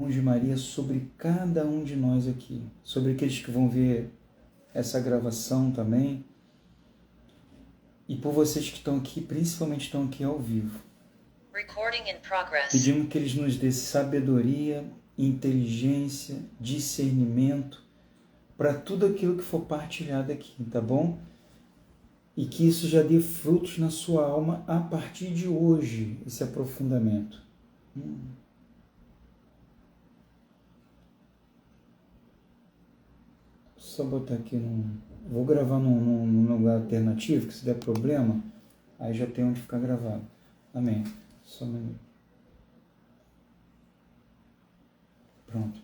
de Maria sobre cada um de nós aqui, sobre aqueles que vão ver essa gravação também, e por vocês que estão aqui, principalmente estão aqui ao vivo. Pedimos que eles nos dê sabedoria, inteligência, discernimento para tudo aquilo que for partilhado aqui, tá bom? E que isso já dê frutos na sua alma a partir de hoje, esse aprofundamento. Só botar aqui vou gravar num lugar alternativo, que se der problema, aí já tem onde ficar gravado. Amém. Só um minuto. Pronto.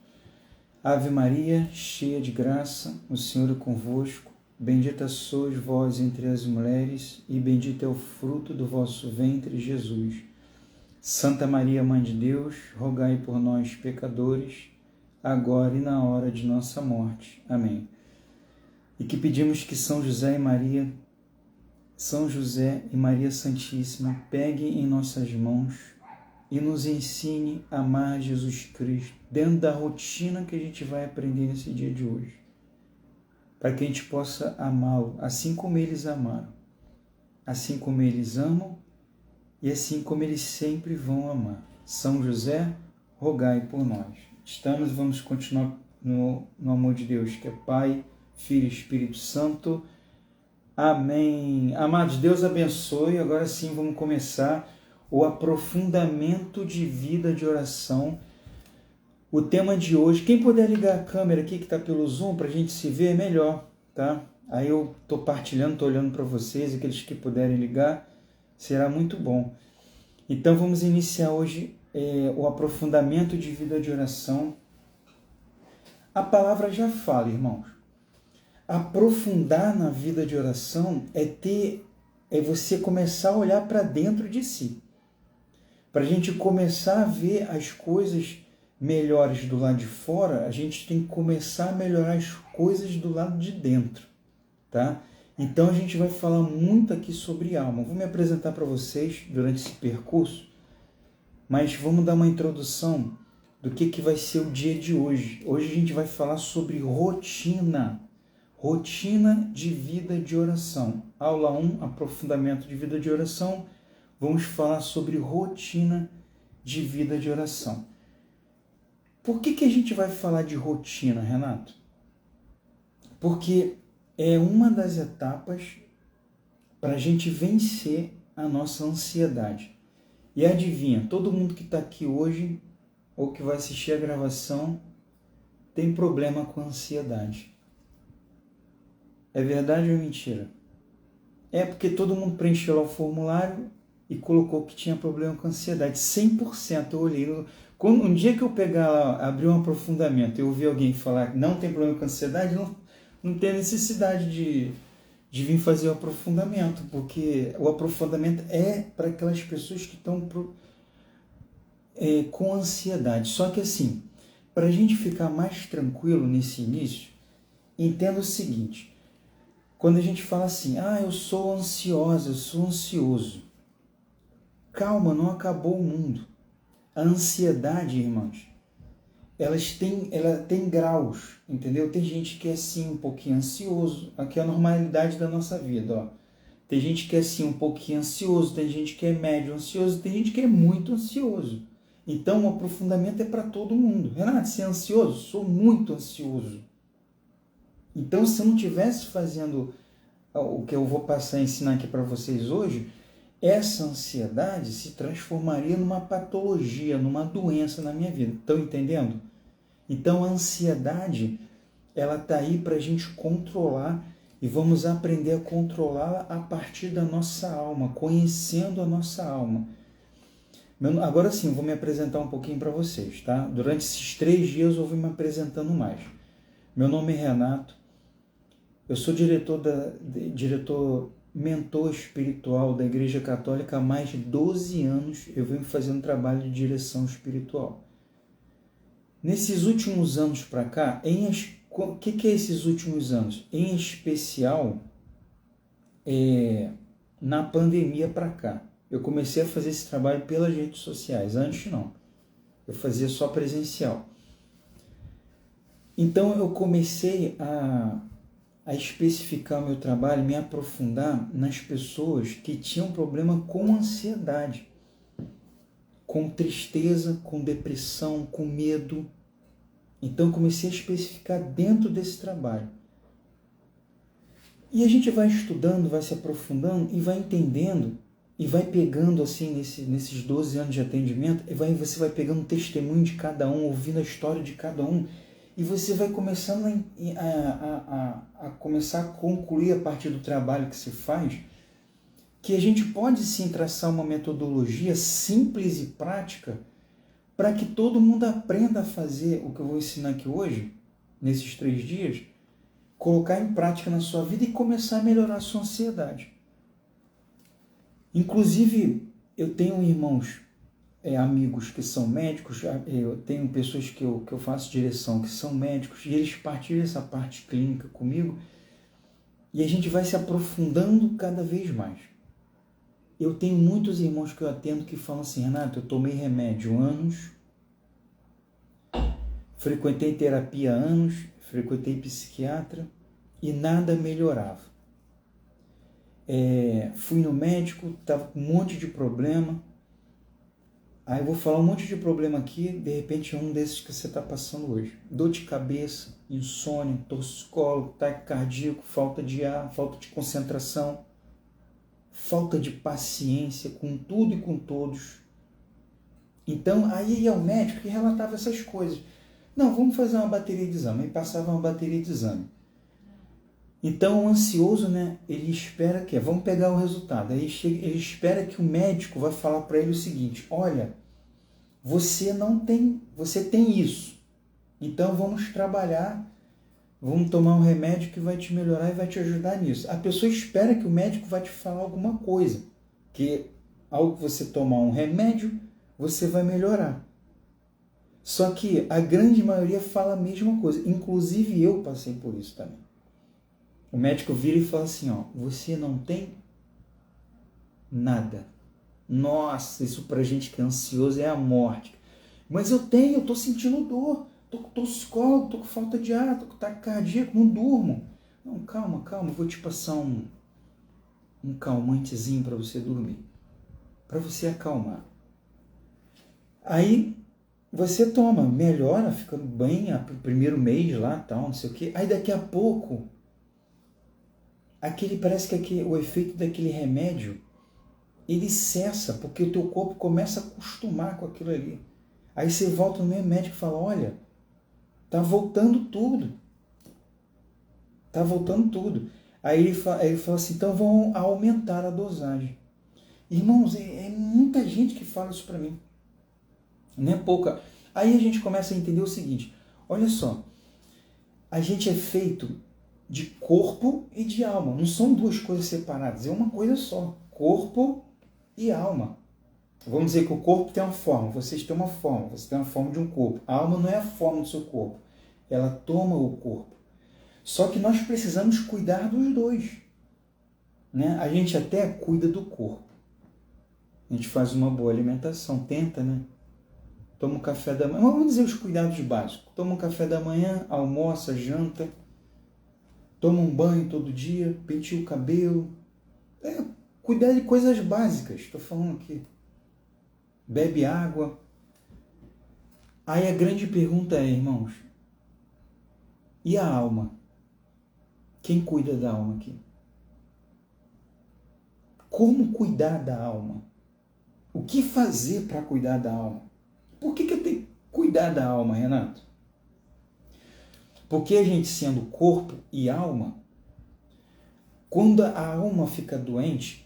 Ave Maria, cheia de graça, o Senhor é convosco. Bendita sois vós entre as mulheres, e bendito é o fruto do vosso ventre, Jesus. Santa Maria, Mãe de Deus, rogai por nós, pecadores, agora e na hora de nossa morte. Amém. E que pedimos que São José e Maria Santíssima peguem em nossas mãos e nos ensine a amar Jesus Cristo dentro da rotina que a gente vai aprender nesse dia de hoje, para que a gente possa amá-lo assim como eles amaram, assim como eles amam e assim como eles sempre vão amar. São José, rogai por nós. Vamos continuar no amor de Deus, que é Pai, Filho e Espírito Santo. Amém. Amados, Deus abençoe. Agora sim vamos começar o aprofundamento de vida de oração. O tema de hoje, quem puder ligar a câmera aqui que está pelo Zoom para a gente se ver, é melhor, tá? Aí eu estou partilhando, estou olhando para vocês, aqueles que puderem ligar, será muito bom. Então vamos iniciar hoje o aprofundamento de vida de oração. A palavra já fala, irmãos. Aprofundar na vida de oração é você começar a olhar para dentro de si. Para a gente começar a ver as coisas melhores do lado de fora, a gente tem que começar a melhorar as coisas do lado de dentro, tá? Então a gente vai falar muito aqui sobre alma. Vou me apresentar para vocês durante esse percurso, mas vamos dar uma introdução do que vai ser o dia de hoje. Hoje a gente vai falar sobre rotina de vida de oração. Aula 1, aprofundamento de vida de oração. Vamos falar sobre rotina de vida de oração. Por que a gente vai falar de rotina, Renato? Porque é uma das etapas para a gente vencer a nossa ansiedade. E adivinha, todo mundo que está aqui hoje ou que vai assistir a gravação tem problema com ansiedade. É verdade ou mentira? É porque todo mundo preencheu lá o formulário e colocou que tinha problema com ansiedade. 100% eu olhei. Um dia que eu pegar lá, abrir um aprofundamento e ouvir alguém falar que não tem problema com ansiedade, não tem necessidade de vir fazer o aprofundamento, porque o aprofundamento é para aquelas pessoas que estão com ansiedade. Só que assim, para a gente ficar mais tranquilo nesse início, entenda o seguinte: quando a gente fala assim, eu sou ansiosa, eu sou ansioso, calma, não acabou o mundo. A ansiedade, irmãos, ela tem graus, entendeu? Tem gente que é assim um pouquinho ansioso, aqui é a normalidade da nossa vida, ó. Tem gente que é assim um pouquinho ansioso, tem gente que é médio ansioso, tem gente que é muito ansioso. Então o aprofundamento é para todo mundo. Renato, você é ansioso? Sou muito ansioso. Então se eu não estivesse fazendo o que eu vou passar a ensinar aqui para vocês hoje, essa ansiedade se transformaria numa patologia, numa doença na minha vida. Estão entendendo? Então a ansiedade, ela está aí para a gente controlar e vamos aprender a controlá-la a partir da nossa alma, conhecendo a nossa alma. Agora sim, vou me apresentar um pouquinho para vocês, tá? Durante esses 3 dias eu vou me apresentando mais. Meu nome é Renato, eu sou mentor espiritual da Igreja Católica há mais de 12 anos. Eu venho fazendo trabalho de direção espiritual. Nesses últimos anos para cá, o que é esses últimos anos? Em especial, na pandemia para cá. Eu comecei a fazer esse trabalho pelas redes sociais, antes não. Eu fazia só presencial. Então eu comecei a especificar o meu trabalho, me aprofundar nas pessoas que tinham problema com ansiedade, com tristeza, com depressão, com medo. Então eu comecei a especificar dentro desse trabalho. E a gente vai estudando, vai se aprofundando e vai entendendo e vai pegando assim nesses 12 anos de atendimento, você vai pegando um testemunho de cada um, ouvindo a história de cada um, e você vai começando a começar a concluir a partir do trabalho que se faz, que a gente pode sim traçar uma metodologia simples e prática para que todo mundo aprenda a fazer o que eu vou ensinar aqui hoje, nesses 3 dias, colocar em prática na sua vida e começar a melhorar a sua ansiedade. Inclusive, eu tenho irmãos, amigos que são médicos, eu tenho pessoas que eu faço direção que são médicos, e eles partilham essa parte clínica comigo, e a gente vai se aprofundando cada vez mais. Eu tenho muitos irmãos que eu atendo que falam assim: Renato, eu tomei remédio há anos, frequentei terapia há anos, frequentei psiquiatra e nada melhorava. Fui no médico, estava com um monte de problema. Aí eu vou falar um monte de problema aqui, de repente é um desses que você está passando hoje. Dor de cabeça, insônia, torcicolo, ataque cardíaco, falta de ar, falta de concentração, falta de paciência com tudo e com todos. Então, aí ia o médico que relatava essas coisas. Não, vamos fazer uma bateria de exame. Aí passava uma bateria de exame. Então, o ansioso, né, ele espera que... Vamos pegar o resultado. Aí ele espera que o médico vai falar para ele o seguinte: olha, você tem isso. Então, vamos trabalhar, vamos tomar um remédio que vai te melhorar e vai te ajudar nisso. A pessoa espera que o médico vai te falar alguma coisa, que ao você tomar um remédio, você vai melhorar. Só que a grande maioria fala a mesma coisa. Inclusive eu passei por isso também. O médico vira e fala assim: ó, você não tem nada. Nossa, isso pra gente que é ansioso é a morte. Mas eu tô sentindo dor, tô com torcicolo, tô com falta de ar, tô com ataque cardíaco, não durmo. Não, calma, vou te passar um calmantezinho para você dormir, para você acalmar. Aí você toma, melhora, fica bem o primeiro mês lá, tal, não sei o quê. Aí daqui a pouco, parece que o efeito daquele remédio, ele cessa, porque o teu corpo começa a acostumar com aquilo ali. Aí você volta no meio médico e fala: olha, tá voltando tudo. Tá voltando tudo. Aí ele fala assim: então vão aumentar a dosagem. Irmãos, é muita gente que fala isso para mim. Não é pouca. Aí a gente começa a entender o seguinte: olha só, a gente é feito de corpo e de alma. Não são duas coisas separadas, é uma coisa só. Corpo e alma. Vamos dizer que o corpo tem uma forma, vocês têm uma forma, você tem uma forma de um corpo. A alma não é a forma do seu corpo, ela toma o corpo. Só que nós precisamos cuidar dos dois, né? A gente até cuida do corpo. A gente faz uma boa alimentação, tenta, né? Toma um café da manhã, vamos dizer os cuidados básicos. Toma um café da manhã, almoça, janta, toma um banho todo dia, penteia o cabelo. Cuidar de coisas básicas, estou falando aqui. Bebe água. Aí a grande pergunta é, irmãos, e a alma? Quem cuida da alma aqui? Como cuidar da alma? O que fazer para cuidar da alma? Por que eu tenho que cuidar da alma, Renato? Porque a gente sendo corpo e alma, quando a alma fica doente,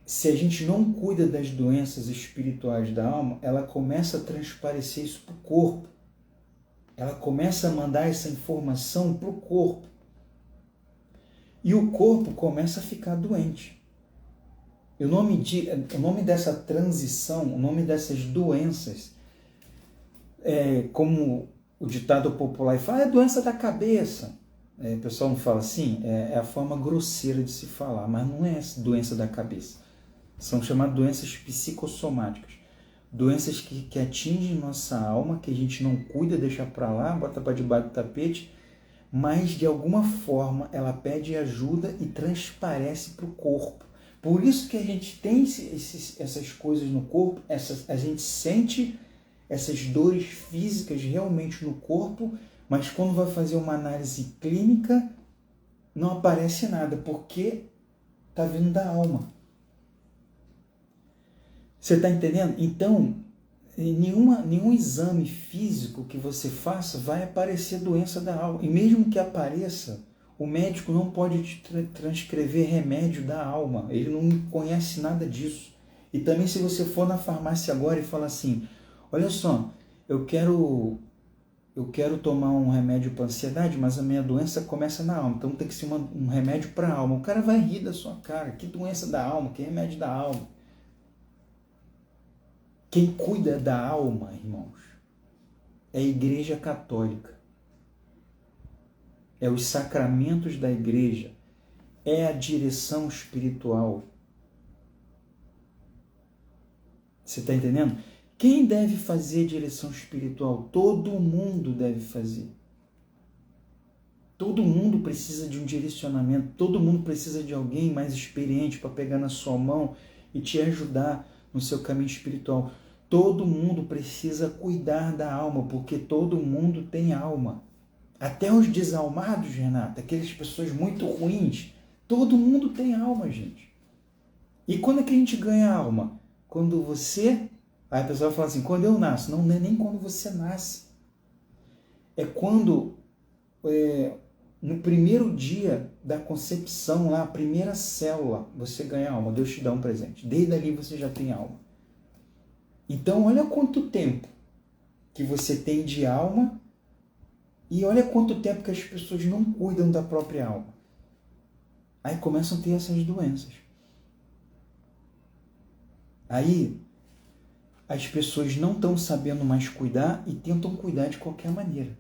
se a gente não cuida das doenças espirituais da alma, ela começa a transparecer isso para o corpo. Ela começa a mandar essa informação para o corpo. E o corpo começa a ficar doente. O nome dessa transição, o nome dessas doenças, como o ditado popular fala, é doença da cabeça. O pessoal não fala assim, é a forma grosseira de se falar, mas não é doença da cabeça. São chamadas doenças psicossomáticas. doenças que atingem nossa alma, que a gente não cuida, deixa para lá, bota para debaixo do tapete, mas de alguma forma ela pede ajuda e transparece para o corpo. Por isso que a gente tem essas coisas no corpo, a gente sente essas dores físicas realmente no corpo, mas quando vai fazer uma análise clínica, não aparece nada, porque está vindo da alma. Você está entendendo? Então, nenhum exame físico que você faça vai aparecer doença da alma. E mesmo que apareça, o médico não pode te transcrever remédio da alma. Ele não conhece nada disso. E também se você for na farmácia agora e falar assim, olha só, eu quero tomar um remédio para ansiedade, mas a minha doença começa na alma, então tem que ser um remédio para a alma. O cara vai rir da sua cara. Que doença da alma? Que remédio da alma? Quem cuida da alma, irmãos, é a Igreja Católica. É os sacramentos da Igreja. É a direção espiritual. Você está entendendo? Quem deve fazer direção espiritual? Todo mundo deve fazer. Todo mundo precisa de um direcionamento. Todo mundo precisa de alguém mais experiente para pegar na sua mão e te ajudar no seu caminho espiritual. Todo mundo precisa cuidar da alma, porque todo mundo tem alma. Até os desalmados, Renata, aquelas pessoas muito ruins, todo mundo tem alma, gente. E quando é que a gente ganha alma? Quando você... Aí a pessoa fala assim, quando eu nasço. Não é nem quando você nasce. É quando... no primeiro dia da concepção, lá, a primeira célula, você ganha alma. Deus te dá um presente. Desde ali você já tem alma. Então, olha quanto tempo que você tem de alma e olha quanto tempo que as pessoas não cuidam da própria alma. Aí começam a ter essas doenças. Aí, as pessoas não estão sabendo mais cuidar e tentam cuidar de qualquer maneira.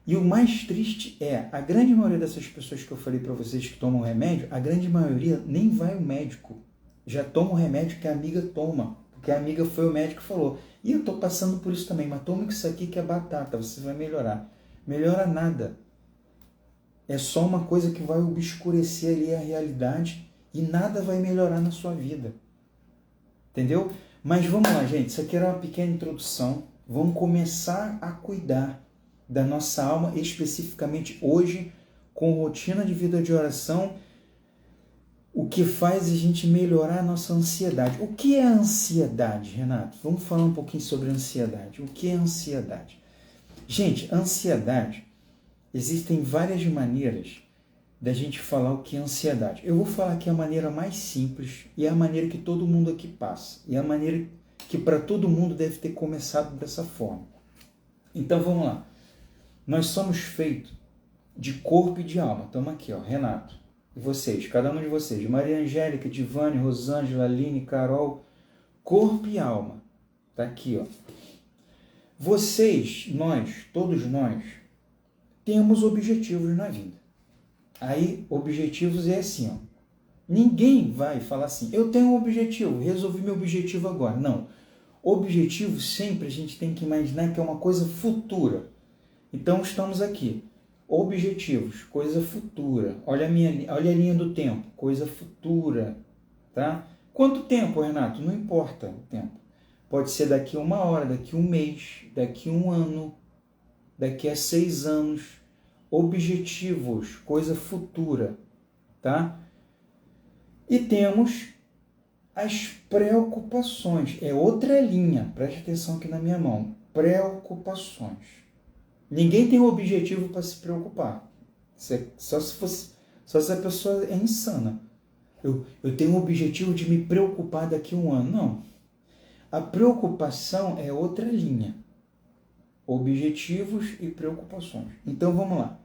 E o mais triste é, a grande maioria dessas pessoas que eu falei para vocês que tomam remédio, a grande maioria nem vai ao médico. Já toma o remédio que a amiga toma. Porque a amiga foi o médico e falou, e eu estou passando por isso também, mas toma isso aqui que é batata, você vai melhorar. Melhora nada. É só uma coisa que vai obscurecer ali a realidade e nada vai melhorar na sua vida. Entendeu? Mas vamos lá, gente, isso aqui era uma pequena introdução. Vamos começar a cuidar da nossa alma, especificamente hoje, com rotina de vida de oração, o que faz a gente melhorar a nossa ansiedade. O que é a ansiedade, Renato? Vamos falar um pouquinho sobre ansiedade. O que é ansiedade? Gente, ansiedade, existem várias maneiras da gente falar o que é ansiedade. Eu vou falar aqui a maneira mais simples e é a maneira que todo mundo aqui passa. E é a maneira que para todo mundo deve ter começado dessa forma. Então vamos lá. Nós somos feitos de corpo e de alma. Estamos aqui, ó, Renato. E vocês, cada um de vocês, Maria Angélica, Divane, Rosângela, Aline, Carol, corpo e alma. Tá aqui, ó. Vocês, nós, todos nós, temos objetivos na vida. Aí, objetivos é assim, ó. Ninguém vai falar assim, eu tenho um objetivo, resolvi meu objetivo agora. Não. Objetivo sempre a gente tem que imaginar que é uma coisa futura. Então, estamos aqui. Objetivos, coisa futura. Olha a linha do tempo, coisa futura, tá? Quanto tempo, Renato? Não importa o tempo. Pode ser daqui a 1 hora, daqui a 1 mês, daqui a 1 ano, daqui a 6 anos. Objetivos, coisa futura, tá? E temos as preocupações. É outra linha, preste atenção aqui na minha mão. Preocupações. Ninguém tem um objetivo para se preocupar. Só se a pessoa é insana. Eu tenho um objetivo de me preocupar daqui a 1 ano. Não. A preocupação é outra linha. Objetivos e preocupações. Então vamos lá.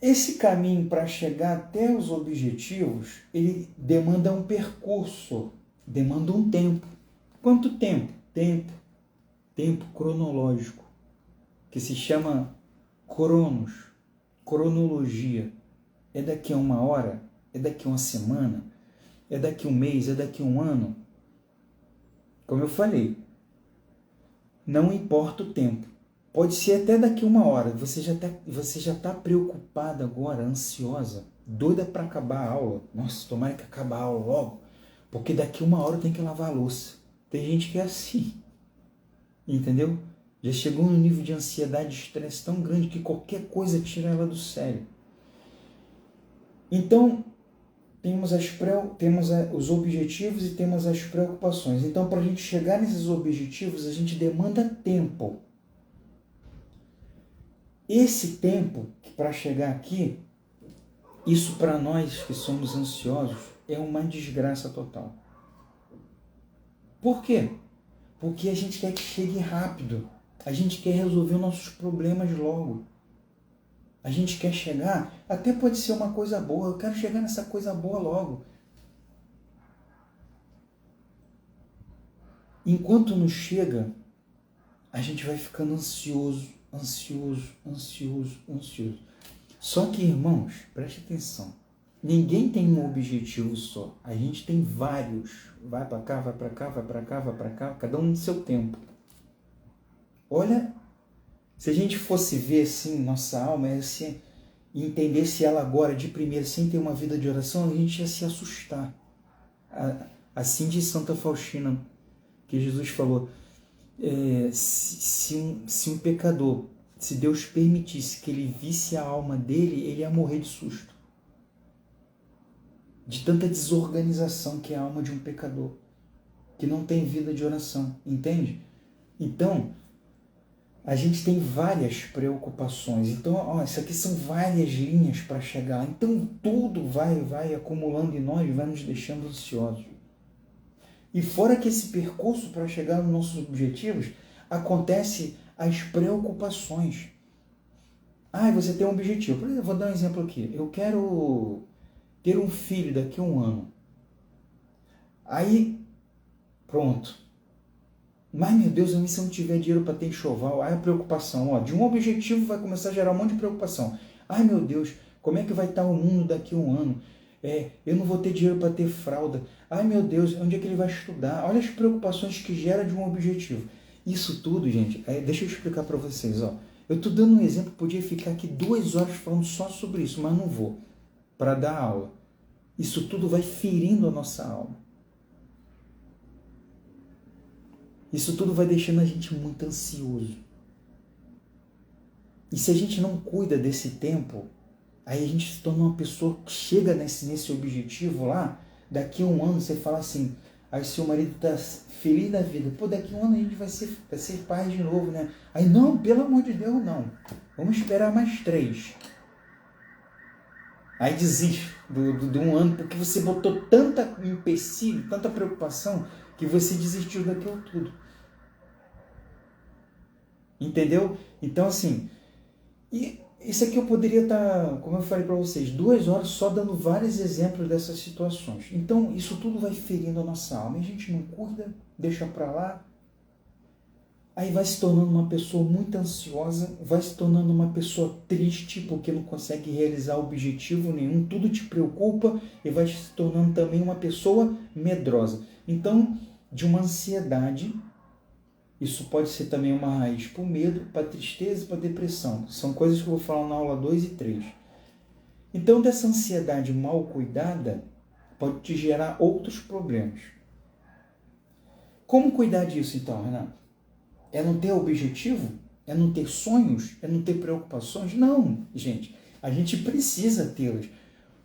Esse caminho para chegar até os objetivos, ele demanda um percurso, demanda um tempo. Quanto tempo? Tempo cronológico, que se chama cronos, cronologia. É daqui a 1 hora? É daqui a 1 semana? É daqui a 1 mês? É daqui a 1 ano? Como eu falei, Não importa o tempo. Pode ser até daqui 1 hora. Você já tá preocupada agora, ansiosa, doida para acabar a aula. Nossa, tomara que acabe a aula logo, porque daqui 1 hora tem que lavar a louça. Tem gente que é assim, entendeu? Já chegou num nível de ansiedade e estresse tão grande que qualquer coisa tira ela do sério. Então, temos os objetivos e temos as preocupações. Então, para a gente chegar nesses objetivos, a gente demanda tempo. Esse tempo, para chegar aqui, isso para nós que somos ansiosos, é uma desgraça total. Por quê? Porque a gente quer que chegue rápido. A gente quer resolver os nossos problemas logo. A gente quer chegar, até pode ser uma coisa boa, eu quero chegar nessa coisa boa logo. Enquanto não chega, a gente vai ficando ansioso. Só que, irmãos, preste atenção. Ninguém tem um objetivo só. A gente tem vários. Vai para cá, vai para cá, vai para cá, vai para cá, cada um no seu tempo. Olha, se a gente fosse ver assim, nossa alma, assim, e entendesse ela agora de primeira, sem ter uma vida de oração, a gente ia se assustar. Assim diz Santa Faustina, que Jesus falou, se um pecador, se Deus permitisse que ele visse a alma dele, ele ia morrer de susto. De tanta desorganização que é a alma de um pecador, que não tem vida de oração, entende? Então, a gente tem várias preocupações. Então, isso aqui são várias linhas para chegar lá. Então, tudo vai acumulando em nós, vai nos deixando ansiosos. E fora que esse percurso para chegar nos nossos objetivos, acontece as preocupações. Você tem um objetivo. Por exemplo, vou dar um exemplo aqui. Eu quero ter um filho daqui a 1 ano. Aí, pronto. Mas, meu Deus, se eu não tiver dinheiro para ter enxoval, aí a preocupação, de um objetivo vai começar a gerar um monte de preocupação. Ai, meu Deus, como é que vai estar o mundo daqui a 1 ano? Eu não vou ter dinheiro para ter fralda. Ai, meu Deus, onde é que ele vai estudar? Olha as preocupações que gera de um objetivo. Isso tudo, gente, deixa eu explicar para vocês. Eu estou dando um exemplo, podia ficar aqui 2 horas falando só sobre isso, mas não vou, para dar aula. Isso tudo vai ferindo a nossa alma. Isso tudo vai deixando a gente muito ansioso. E se a gente não cuida desse tempo, aí a gente se torna uma pessoa que chega nesse objetivo lá, daqui a 1 ano você fala assim, aí seu marido está feliz da vida, daqui a 1 ano a gente vai ser pai de novo, né? Aí não, pelo amor de Deus, não. Vamos esperar mais 3. Aí desiste de 1 ano, porque você botou tanta empecilho, tanta preocupação, que você desistiu daquilo tudo. Entendeu? Então, assim, e isso aqui eu poderia estar, como eu falei para vocês, 2 horas só dando vários exemplos dessas situações. Então, isso tudo vai ferindo a nossa alma. E a gente não cuida, deixa para lá. Aí vai se tornando uma pessoa muito ansiosa, vai se tornando uma pessoa triste, porque não consegue realizar objetivo nenhum, tudo te preocupa, e vai se tornando também uma pessoa medrosa. Então, de uma ansiedade, isso pode ser também uma raiz para o medo, para a tristeza e para a depressão. São coisas que eu vou falar na aula 2 e 3. Então, dessa ansiedade mal cuidada, pode te gerar outros problemas. Como cuidar disso, então, Renato? É não ter objetivo? É não ter sonhos? É não ter preocupações? Não, gente. A gente precisa tê-las.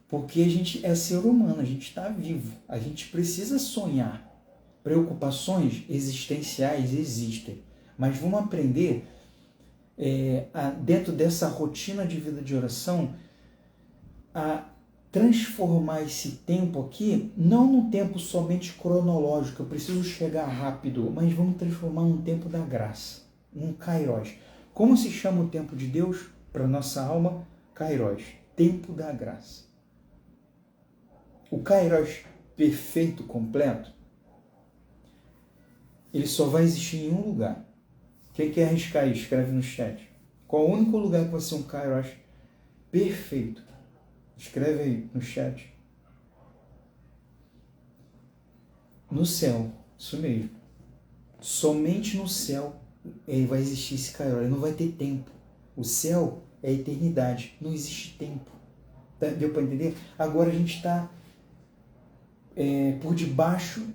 Porque a gente é ser humano, a gente está vivo. A gente precisa sonhar. Preocupações existenciais existem, mas vamos aprender, dentro dessa rotina de vida de oração, a transformar esse tempo aqui, não num tempo somente cronológico, eu preciso chegar rápido, mas vamos transformar num tempo da graça, num kairos. Como se chama o tempo de Deus para a nossa alma? Kairos, tempo da graça. O kairos perfeito, completo, ele só vai existir em um lugar. Quem quer arriscar aí? Escreve no chat. Qual é o único lugar que vai ser um kairos perfeito? Escreve aí no chat. No céu. Isso mesmo. Somente no céu vai existir esse Kairos, ele não vai ter tempo. O céu é a eternidade, não existe tempo. Deu para entender? Agora a gente está por debaixo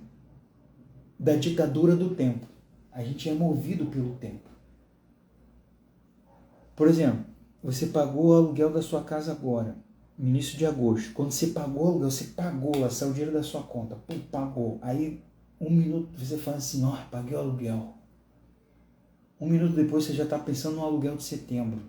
da ditadura do tempo. A gente é movido pelo tempo. Por exemplo, você pagou o aluguel da sua casa agora, no início de agosto. Quando você pagou o aluguel, você pagou lá, saiu o dinheiro da sua conta. Pum, pagou. Aí, 1 minuto, você fala assim, ó, paguei o aluguel. 1 minuto depois, você já está pensando no aluguel de setembro.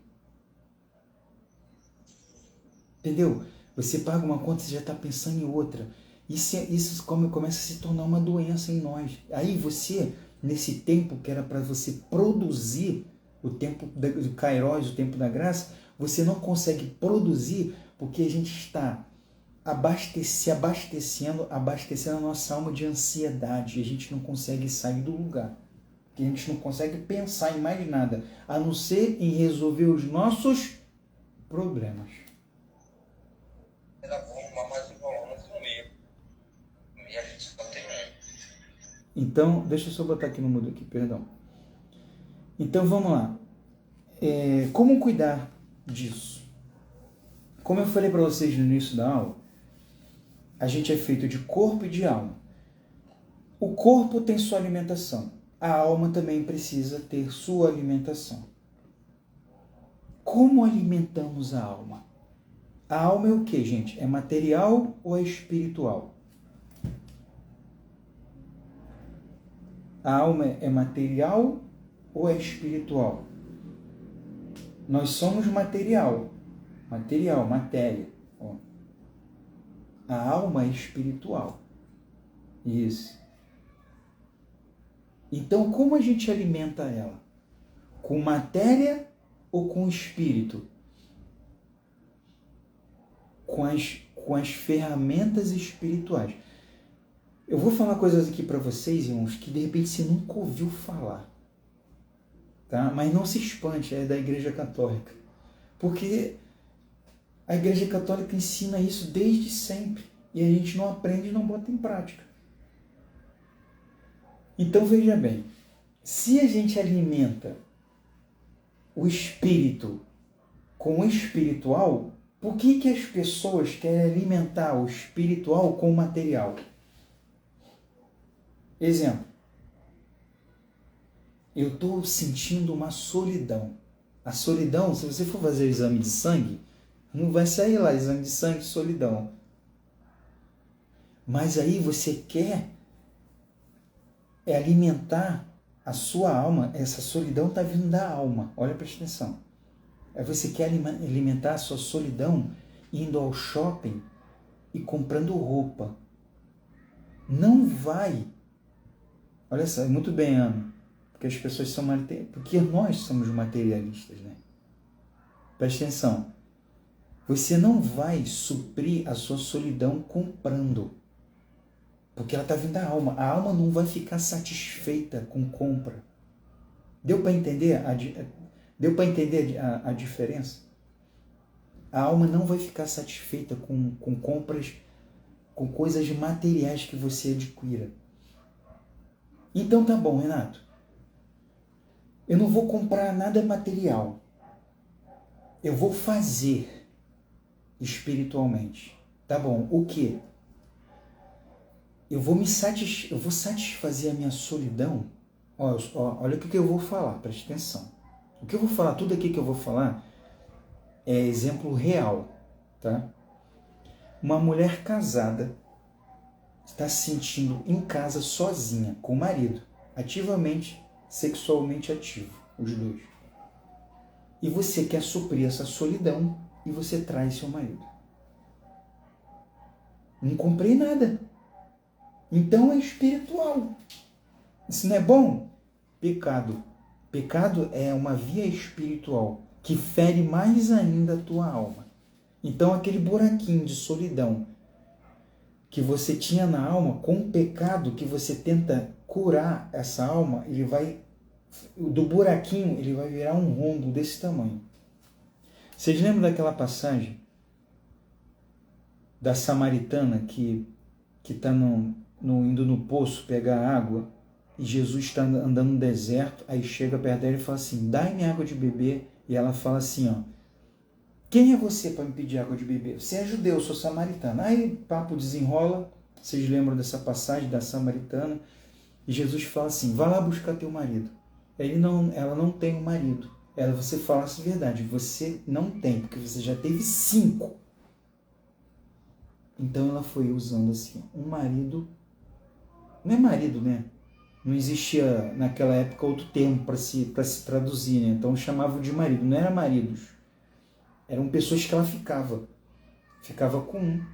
Entendeu? Você paga uma conta, você já está pensando em outra. Isso começa a se tornar uma doença em nós. Aí você, nesse tempo que era para você produzir, o tempo do Kairos, o tempo da graça, você não consegue produzir porque a gente está abastecendo a nossa alma de ansiedade. E a gente não consegue sair do lugar. A gente não consegue pensar em mais nada, a não ser em resolver os nossos problemas. Era bom, mas o volume comigo. E a gente só tem um. Então, deixa eu só botar aqui no mudo aqui, perdão. Então vamos lá. Como cuidar disso? Como eu falei para vocês no início da aula, a gente é feito de corpo e de alma. O corpo tem sua alimentação. A alma também precisa ter sua alimentação. Como alimentamos a alma? A alma é o que, gente? É material ou é espiritual? A alma é material ou é espiritual? Nós somos material, matéria. Ó. A alma é espiritual. Isso. Então, como a gente alimenta ela? Com matéria ou com espírito? Com as ferramentas espirituais. Eu vou falar coisas aqui para vocês, irmãos, que de repente você nunca ouviu falar. Tá? Mas não se espante, é da Igreja Católica. Porque a Igreja Católica ensina isso desde sempre. E a gente não aprende e não bota em prática. Então veja bem, se a gente alimenta o espírito com o espiritual, por que as pessoas querem alimentar o espiritual com o material? Exemplo. Eu estou sentindo uma solidão. A solidão, se você for fazer o exame de sangue, não vai sair lá exame de sangue, solidão. Mas aí você quer alimentar a sua alma. Essa solidão está vindo da alma. Olha, presta atenção. Aí você quer alimentar a sua solidão indo ao shopping e comprando roupa. Não vai. Olha só, muito bem, Ana. Porque as pessoas são porque nós somos materialistas, né? Presta atenção. Você não vai suprir a sua solidão comprando. Porque ela está vindo da alma. A alma não vai ficar satisfeita com compra. Deu para entender a diferença? A alma não vai ficar satisfeita com compras, com coisas materiais que você adquira. Então tá bom, Renato. Eu não vou comprar nada material. Eu vou fazer espiritualmente. Tá bom, o quê? Eu vou satisfazer a minha solidão. Olha o que eu vou falar, preste atenção. O que eu vou falar, tudo aqui que eu vou falar é exemplo real, tá? Uma mulher casada está se sentindo em casa sozinha, com o marido, ativamente, sexualmente ativo, os dois. E você quer suprir essa solidão e você traz seu marido. Não comprei nada. Então é espiritual. Isso não é bom? Pecado. Pecado é uma via espiritual que fere mais ainda a tua alma. Então aquele buraquinho de solidão que você tinha na alma, com o pecado que você tenta curar essa alma, do buraquinho ele vai virar um rombo desse tamanho. Vocês lembram daquela passagem da samaritana que está indo no poço pegar água e Jesus está andando no deserto, aí chega perto dela e fala assim, dá-me água de beber, e ela fala assim, ó, quem é você para me pedir água de beber? Você é judeu, eu sou samaritana. Aí papo desenrola, vocês lembram dessa passagem da samaritana, e Jesus fala assim, vá lá buscar teu marido. Ela não tem um marido. Você fala a verdade, você não tem, porque você já teve 5. Então ela foi usando assim, um marido, não é marido, né? Não existia naquela época outro termo para se traduzir, né? Então chamavam de marido, não era maridos. Eram pessoas que ela ficava com um.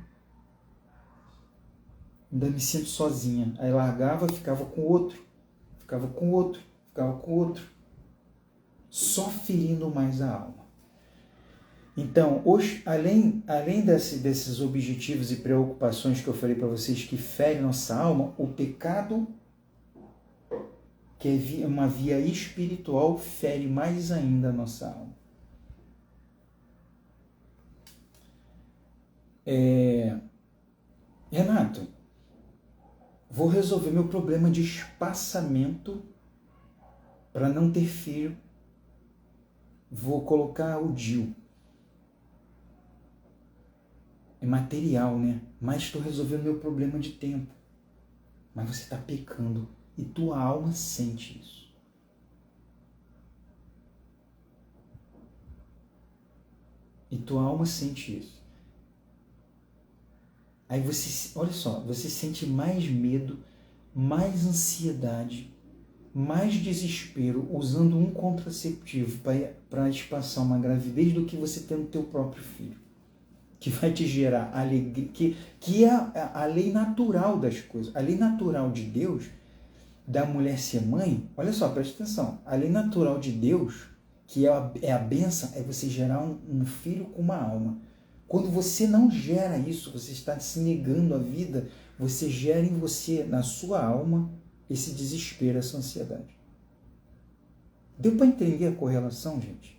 Ainda me sinto sozinha. Aí largava, ficava com outro, ficava com outro, ficava com outro. Só ferindo mais a alma. Então, hoje, além desses objetivos e preocupações que eu falei para vocês que ferem nossa alma, o pecado, que é uma via espiritual, fere mais ainda a nossa alma. Renato, vou resolver meu problema de espaçamento para não ter filho. Vou colocar o DIU. É material, né? Mas estou resolvendo meu problema de tempo. Mas você está pecando e tua alma sente isso. E tua alma sente isso. Aí você, olha só, você sente mais medo, mais ansiedade, mais desespero usando um contraceptivo para espaçar uma gravidez do que você tendo teu próprio filho. Que vai te gerar alegria, que é a lei natural das coisas. A lei natural de Deus, da mulher ser mãe, olha só, presta atenção. A lei natural de Deus, que é a bênção, é você gerar um filho com uma alma. Quando você não gera isso, você está se negando a vida, você gera em você, na sua alma, esse desespero, essa ansiedade. Deu para entender a correlação, gente?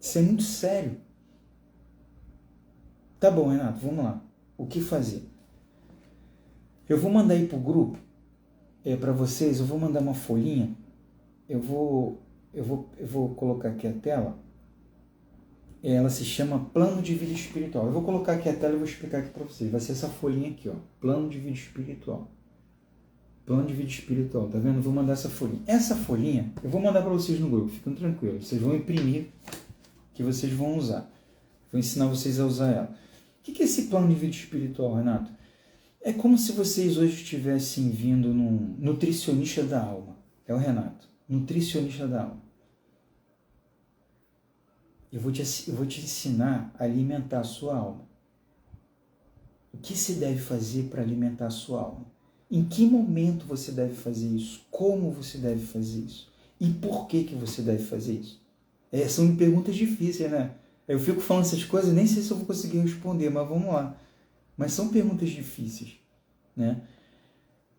Isso é muito sério. Tá bom, Renato, vamos lá. O que fazer? Eu vou mandar aí pro grupo, para vocês, eu vou mandar uma folhinha. Eu vou colocar aqui a tela. Ela se chama Plano de Vida Espiritual. Eu vou colocar aqui a tela e vou explicar aqui para vocês. Vai ser essa folhinha aqui, ó. Plano de Vida Espiritual. Plano de Vida Espiritual, tá vendo? Eu vou mandar essa folhinha. Essa folhinha, eu vou mandar para vocês no grupo, fiquem tranquilos. Vocês vão imprimir, que vocês vão usar. Vou ensinar vocês a usar ela. O que é esse plano de vida espiritual, Renato? É como se vocês hoje estivessem vindo num nutricionista da alma. É o Renato, nutricionista da alma. Eu vou te ensinar a alimentar a sua alma. O que se deve fazer para alimentar a sua alma? Em que momento você deve fazer isso? Como você deve fazer isso? E por que você deve fazer isso? São perguntas difíceis, né? Eu fico falando essas coisas, nem sei se eu vou conseguir responder, mas vamos lá. Mas são perguntas difíceis, né?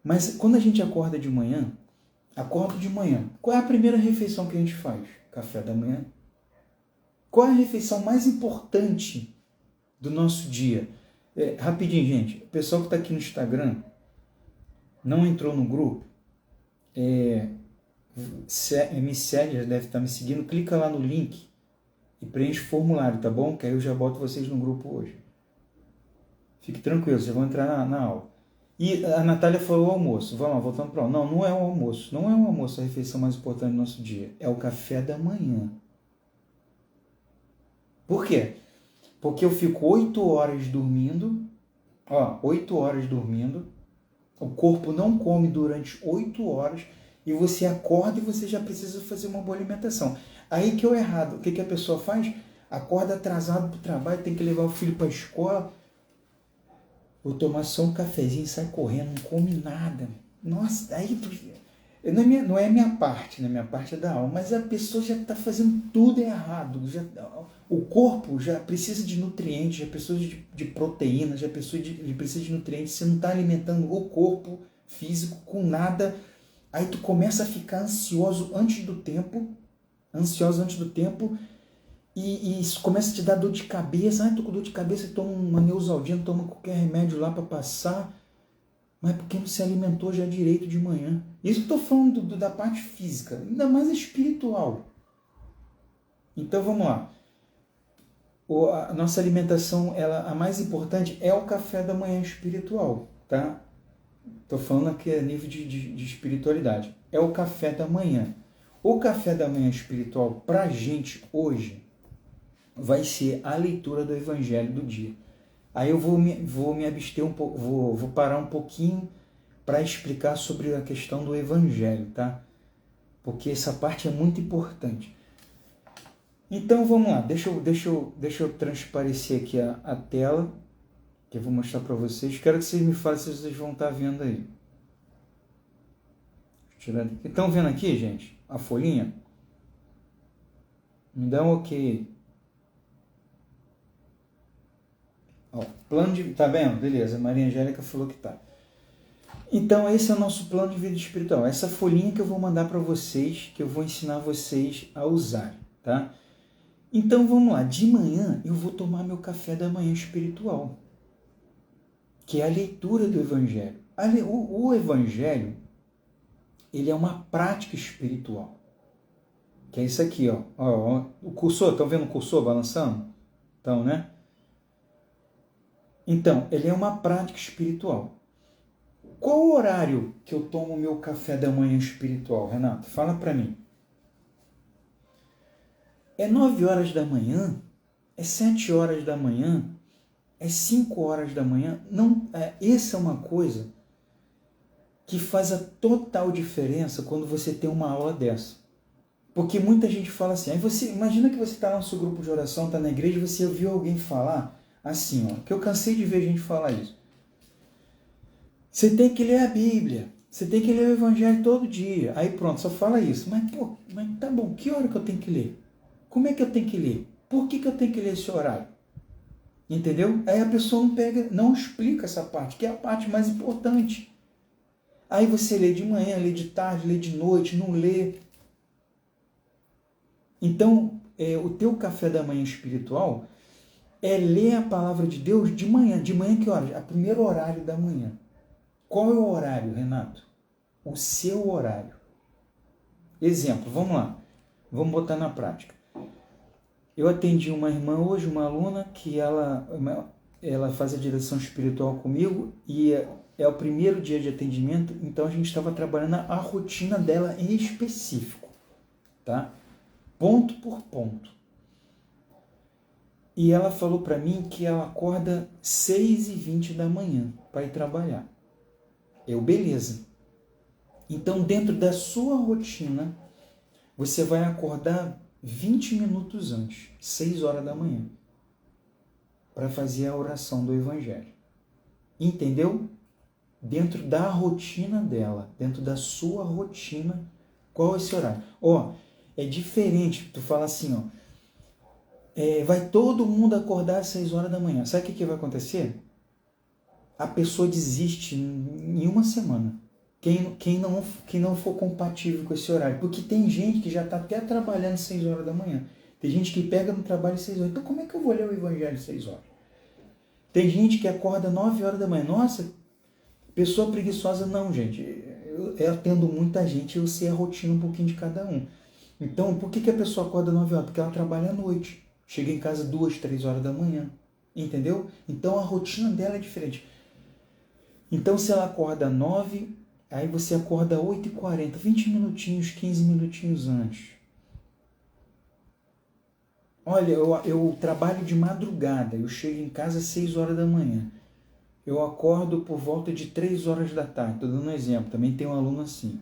Mas quando a gente acorda de manhã, qual é a primeira refeição que a gente faz? Café da manhã. Qual é a refeição mais importante do nosso dia? Rapidinho, gente. O pessoal que está aqui no Instagram não entrou no grupo, me segue, já deve estar me seguindo, clica lá no link e preenche o formulário, tá bom? Que aí eu já boto vocês no grupo hoje. Fique tranquilo, vocês vão entrar na aula. E a Natália falou o almoço. Vamos lá, voltando para o almoço. Não é o almoço. Não é o almoço a refeição mais importante do nosso dia. É o café da manhã. Por quê? Porque eu fico 8 horas dormindo. 8 horas dormindo. O corpo não come durante 8 horas. E você acorda e você já precisa fazer uma boa alimentação. Aí que é o errado. O que a pessoa faz? Acorda atrasado para o trabalho, tem que levar o filho para a escola. Vou tomar só um cafezinho, sai correndo, não come nada. Nossa, aí não é minha parte, né? Minha parte é da alma, mas a pessoa já está fazendo tudo errado. O corpo já precisa de nutrientes, já precisa de proteína, já precisa de nutrientes. Você não está alimentando o corpo físico com nada. Aí tu começa a ficar ansioso antes do tempo e isso começa a te dar dor de cabeça. Ai, tô com dor de cabeça, toma uma Neosaldina, toma qualquer remédio lá para passar. Mas porque não se alimentou já direito de manhã. Isso que eu estou falando da parte física, ainda mais espiritual. Então vamos lá. A nossa alimentação, a mais importante é o café da manhã espiritual, tá? Estou falando aqui a nível de espiritualidade. É o café da manhã. O café da manhã espiritual para a gente hoje vai ser a leitura do Evangelho do dia. Aí eu vou me abster um pouco, vou parar um pouquinho para explicar sobre a questão do Evangelho, tá? Porque essa parte é muito importante. Então vamos lá, deixa eu transparecer aqui a tela, que eu vou mostrar para vocês. Quero que vocês me falem se vocês vão estar vendo aí. Estão vendo aqui, gente, a folhinha? Me dá um ok. Ó, plano de... Tá vendo? Beleza, a Maria Angélica falou que tá. Então esse é o nosso plano de vida espiritual. Essa folhinha que eu vou mandar para vocês, que eu vou ensinar vocês a usar, tá? Então vamos lá, de manhã eu vou tomar meu café da manhã espiritual, que é a leitura do Evangelho. O Evangelho, ele é uma prática espiritual, que é isso aqui, ó. O cursor, estão vendo o cursor balançando? Então, né? Então, ele é uma prática espiritual. Qual o horário que eu tomo meu café da manhã espiritual, Renato? Fala para mim. É 9 horas da manhã? É 7 horas da manhã? É 5 horas da manhã? Não, essa é uma coisa que faz a total diferença quando você tem uma aula dessa. Porque muita gente fala assim, aí você imagina que você está no seu grupo de oração, está na igreja, você ouviu alguém falar assim, ó, que eu cansei de ver gente falar isso. Você tem que ler a Bíblia, você tem que ler o Evangelho todo dia. Aí pronto, só fala isso. Mas tá bom, que hora que eu tenho que ler? Como é que eu tenho que ler? Por que eu tenho que ler esse horário? Entendeu? Aí a pessoa não explica essa parte, que é a parte mais importante. Aí você lê de manhã, lê de tarde, lê de noite, não lê. Então, o teu café da manhã espiritual é ler a palavra de Deus de manhã. De manhã que horas? O primeiro horário da manhã. Qual é o horário, Renato? O seu horário. Exemplo, vamos lá. Vamos botar na prática. Eu atendi uma irmã hoje, uma aluna, que ela faz a direção espiritual comigo e é o primeiro dia de atendimento, então a gente estava trabalhando a rotina dela em específico, tá? Ponto por ponto. E ela falou para mim que ela acorda 6h20 da manhã para ir trabalhar. Beleza. Então, dentro da sua rotina, você vai acordar 20 minutos antes, 6 horas da manhã, para fazer a oração do Evangelho. Entendeu? Dentro da rotina dela, dentro da sua rotina, qual é esse horário? É diferente, tu fala assim, vai todo mundo acordar às 6 horas da manhã. Sabe o que vai acontecer? A pessoa desiste em uma semana. Quem não for compatível com esse horário. Porque tem gente que já está até trabalhando às 6 horas da manhã. Tem gente que pega no trabalho às 6 horas. Então como é que eu vou ler o Evangelho às 6 horas? Tem gente que acorda às 9 horas da manhã. Nossa, pessoa preguiçosa. Não, gente. Eu atendo muita gente, eu sei a rotina um pouquinho de cada um. Então, por que a pessoa acorda às 9 horas? Porque ela trabalha à noite. Chega em casa 2, 3 horas da manhã. Entendeu? Então a rotina dela é diferente. Então, se ela acorda às 9, aí você acorda às 8h40, 20 minutinhos, 15 minutinhos antes. Olha, eu trabalho de madrugada, eu chego em casa às 6 horas da manhã. Eu acordo por volta de 3 horas da tarde, estou dando um exemplo, também tem um aluno assim.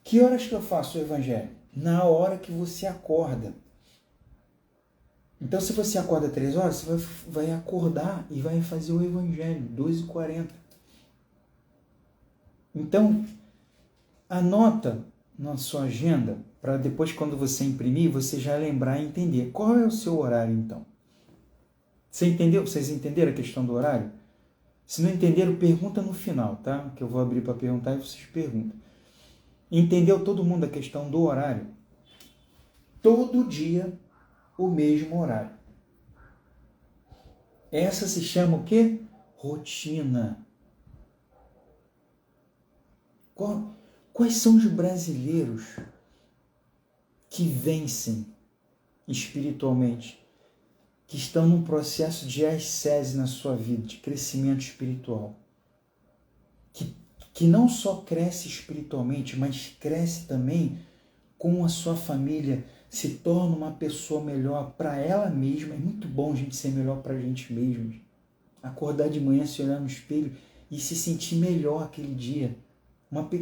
Que horas que eu faço o Evangelho? Na hora que você acorda. Então, se você acorda 3 horas, você vai acordar e vai fazer o Evangelho, 2h40. Então, anota na sua agenda, para depois, quando você imprimir, você já lembrar e entender. Qual é o seu horário, então? Você entendeu? Vocês entenderam a questão do horário? Se não entenderam, pergunta no final, tá? Que eu vou abrir para perguntar e vocês perguntam. Entendeu todo mundo a questão do horário? todo dia o mesmo horário. Essa se chama o quê? Rotina. Quais são os brasileiros que vencem espiritualmente, que estão num processo de ascese na sua vida, de crescimento espiritual, que não só cresce espiritualmente, mas cresce também com a sua família, se torna uma pessoa melhor para ela mesma. É muito bom a gente ser melhor para a gente mesmo. Acordar de manhã, se olhar no espelho e se sentir melhor aquele dia.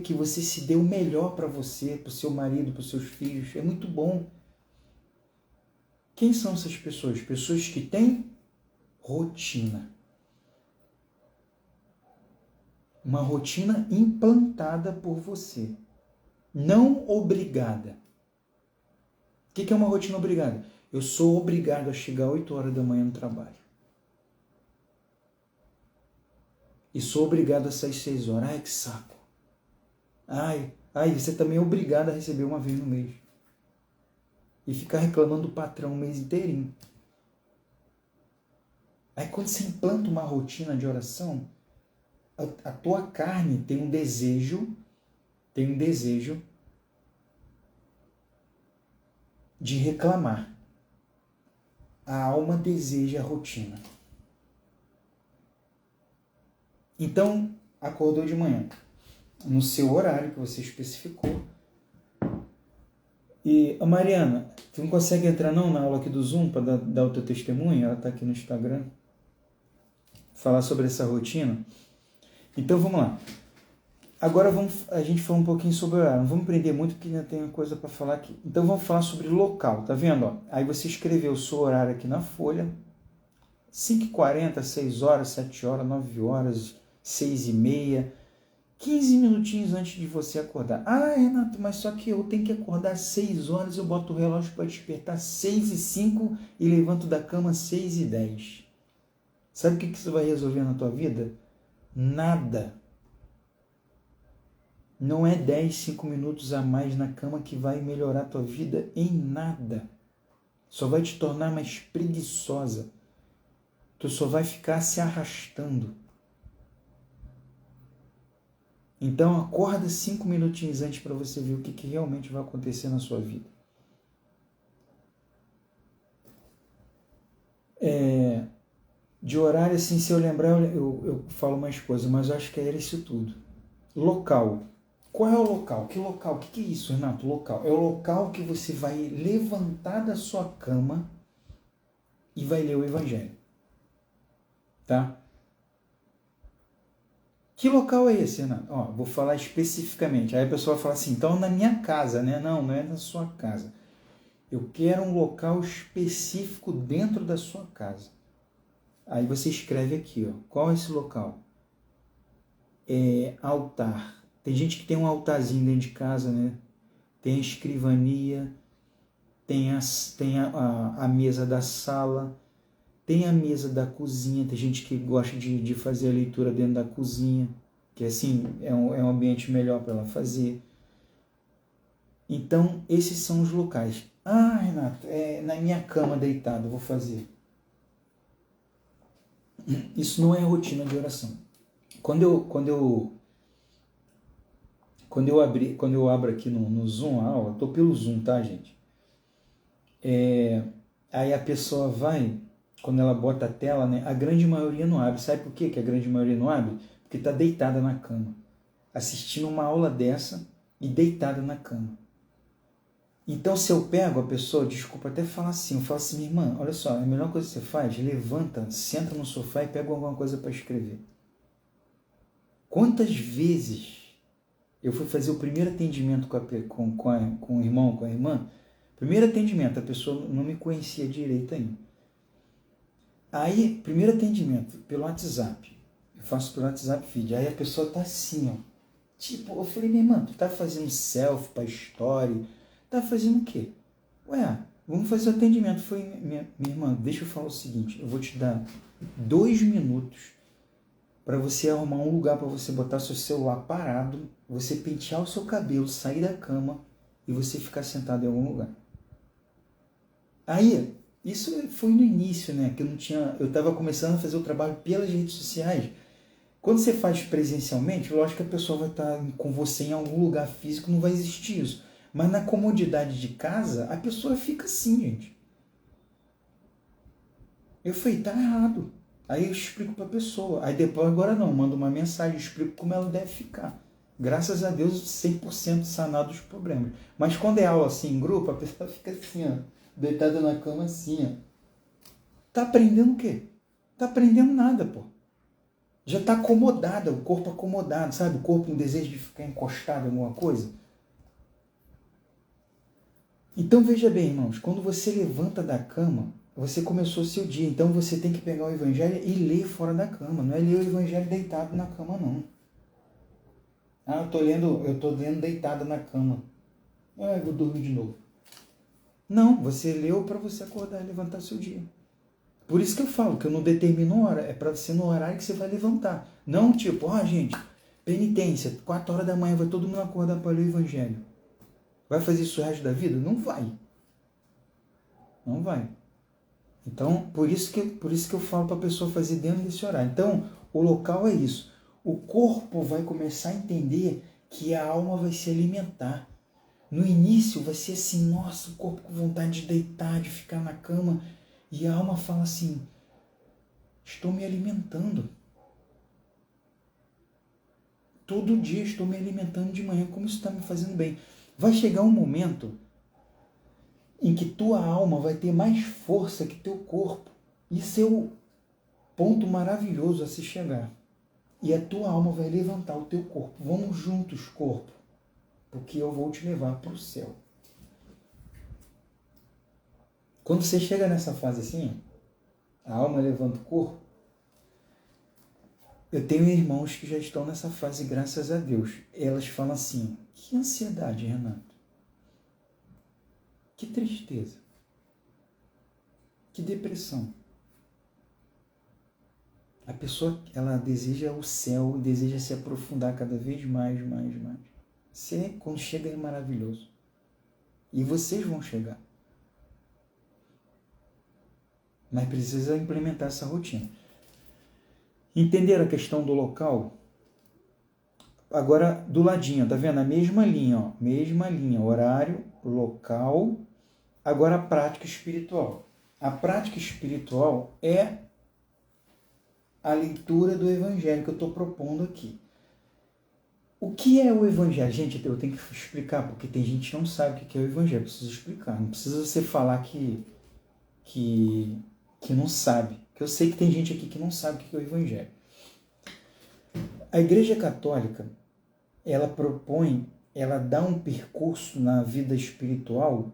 Que você se deu o melhor para você, para o seu marido, para os seus filhos. É muito bom. Quem são essas pessoas? Pessoas que têm rotina. Uma rotina implantada por você. Não obrigada. O que é uma rotina obrigada? Eu sou obrigado a chegar 8 horas da manhã no trabalho. E sou obrigado a sair 6 horas. Ai, que saco. Ai, você também é obrigado a receber uma vez no mês. E ficar reclamando do patrão o mês inteirinho. Aí quando você implanta uma rotina de oração, a tua carne tem um desejo de reclamar. A alma deseja a rotina. Então, acordou de manhã, no seu horário que você especificou. E, Mariana, tu não consegue entrar não na aula aqui do Zoom para dar o teu testemunho? Ela está aqui no Instagram. Falar sobre essa rotina. Então, vamos lá. Agora a gente fala um pouquinho sobre o horário. Não vamos prender muito porque ainda tem coisa para falar aqui. Então vamos falar sobre local, tá vendo? Ó? Aí você escreveu o seu horário aqui na folha. 5h40, 6 horas, 7 horas, 9 horas, 6h30. 15 minutinhos antes de você acordar. Ah, Renato, mas só que eu tenho que acordar às 6 horas, eu boto o relógio para despertar 6h05 e levanto da cama 6h10. Sabe o que isso vai resolver na tua vida? Nada. Não é 10, 5 minutos a mais na cama que vai melhorar a tua vida em nada. Só vai te tornar mais preguiçosa. Tu só vai ficar se arrastando. Então acorda 5 minutinhos antes para você ver o que realmente vai acontecer na sua vida. De horário, assim, se eu lembrar, eu falo mais coisas, mas eu acho que era isso tudo. Local. Qual é o local? Que local? O que é isso, Renato? Local. É o local que você vai levantar da sua cama e vai ler o Evangelho. Tá? Que local é esse, Renato? Ó, vou falar especificamente. Aí a pessoa vai falar assim, então na minha casa, né? Não, não é na sua casa. Eu quero um local específico dentro da sua casa. Aí você escreve aqui, ó. Qual é esse local? Altar. Tem gente que tem um altarzinho dentro de casa, né? Tem a escrivania, tem a mesa da sala, tem a mesa da cozinha. Tem gente que gosta de fazer a leitura dentro da cozinha, que assim é um ambiente melhor para ela fazer. Então, esses são os locais. Ah, Renato, na minha cama deitado, eu vou fazer. Isso não é rotina de oração. Quando eu abro aqui no Zoom a aula, estou pelo Zoom, tá, gente? Aí a pessoa vai, quando ela bota a tela, né, a grande maioria não abre. Sabe por quê que a grande maioria não abre? Porque está deitada na cama, assistindo uma aula dessa e deitada na cama. Então, se eu pego a pessoa, desculpa até falar assim, eu falo assim, minha irmã, olha só, a melhor coisa que você faz, levanta, senta no sofá e pega alguma coisa para escrever. Quantas vezes eu fui fazer o primeiro atendimento com o irmão, com a irmã, primeiro atendimento, a pessoa não me conhecia direito ainda. Aí, primeiro atendimento, pelo WhatsApp, eu faço pelo WhatsApp feed, aí a pessoa tá assim, ó, tipo, eu falei, minha irmã, tu tá fazendo selfie pra story, tá fazendo o quê? Ué, vamos fazer o atendimento. Foi, minha irmã, deixa eu falar o seguinte, eu vou te dar 2 minutos para você arrumar um lugar para você botar seu celular parado, você pentear o seu cabelo, sair da cama e você ficar sentado em algum lugar. Aí, isso foi no início, né? Que eu estava começando a fazer o trabalho pelas redes sociais. Quando você faz presencialmente, lógico que a pessoa vai estar com você em algum lugar físico, não vai existir isso. Mas na comodidade de casa, a pessoa fica assim, gente. Eu falei, tá errado. Aí eu explico para a pessoa. Aí depois, agora não, mando uma mensagem, explico como ela deve ficar. Graças a Deus, 100% sanado os problemas. Mas quando é aula assim em grupo, a pessoa fica assim, ó, deitada na cama assim, ó. Tá aprendendo o quê? Tá aprendendo nada, pô. Já tá acomodada, o corpo acomodado, sabe? O corpo com desejo de ficar encostado em alguma coisa. Então veja bem, irmãos, quando você levanta da cama, você começou o seu dia, então você tem que pegar o evangelho e ler fora da cama, não é ler o evangelho deitado na cama, não. Ah, eu tô lendo deitado na cama. Ah, eu vou dormir de novo. Não, você leu para você acordar e levantar seu dia. Por isso que eu falo que eu não determino hora, é para ser no horário que você vai levantar. Não tipo, gente, penitência, 4 horas da manhã vai todo mundo acordar para ler o evangelho. Vai fazer isso o resto da vida? Não vai. Não vai. Então, por isso que eu falo para a pessoa fazer dentro desse horário. Então, o local é isso. O corpo vai começar a entender que a alma vai se alimentar. No início vai ser assim, nossa, o corpo com vontade de deitar, de ficar na cama. E a alma fala assim, estou me alimentando. Todo dia estou me alimentando de manhã, como isso está me fazendo bem. Vai chegar um momento em que tua alma vai ter mais força que teu corpo. Isso é o ponto maravilhoso a se chegar. E a tua alma vai levantar o teu corpo. Vamos juntos, corpo, porque eu vou te levar para o céu. Quando você chega nessa fase assim, a alma levanta o corpo, eu tenho irmãos que já estão nessa fase, graças a Deus. Elas falam assim, que ansiedade, Renato. Que tristeza. Que depressão. A pessoa, ela deseja o céu e deseja se aprofundar cada vez mais. Você, quando chega, é maravilhoso. E vocês vão chegar. Mas precisa implementar essa rotina. Entenderam a questão do local? Agora, do ladinho, tá vendo? A mesma linha, ó. Mesma linha, horário, local. Agora, a prática espiritual. A prática espiritual é a leitura do evangelho que eu estou propondo aqui. O que é o evangelho? Gente, eu tenho que explicar, porque tem gente que não sabe o que é o evangelho. Eu preciso explicar. Não precisa você falar que não sabe. Que eu sei que tem gente aqui que não sabe o que é o evangelho. A Igreja Católica, ela propõe, ela dá um percurso na vida espiritual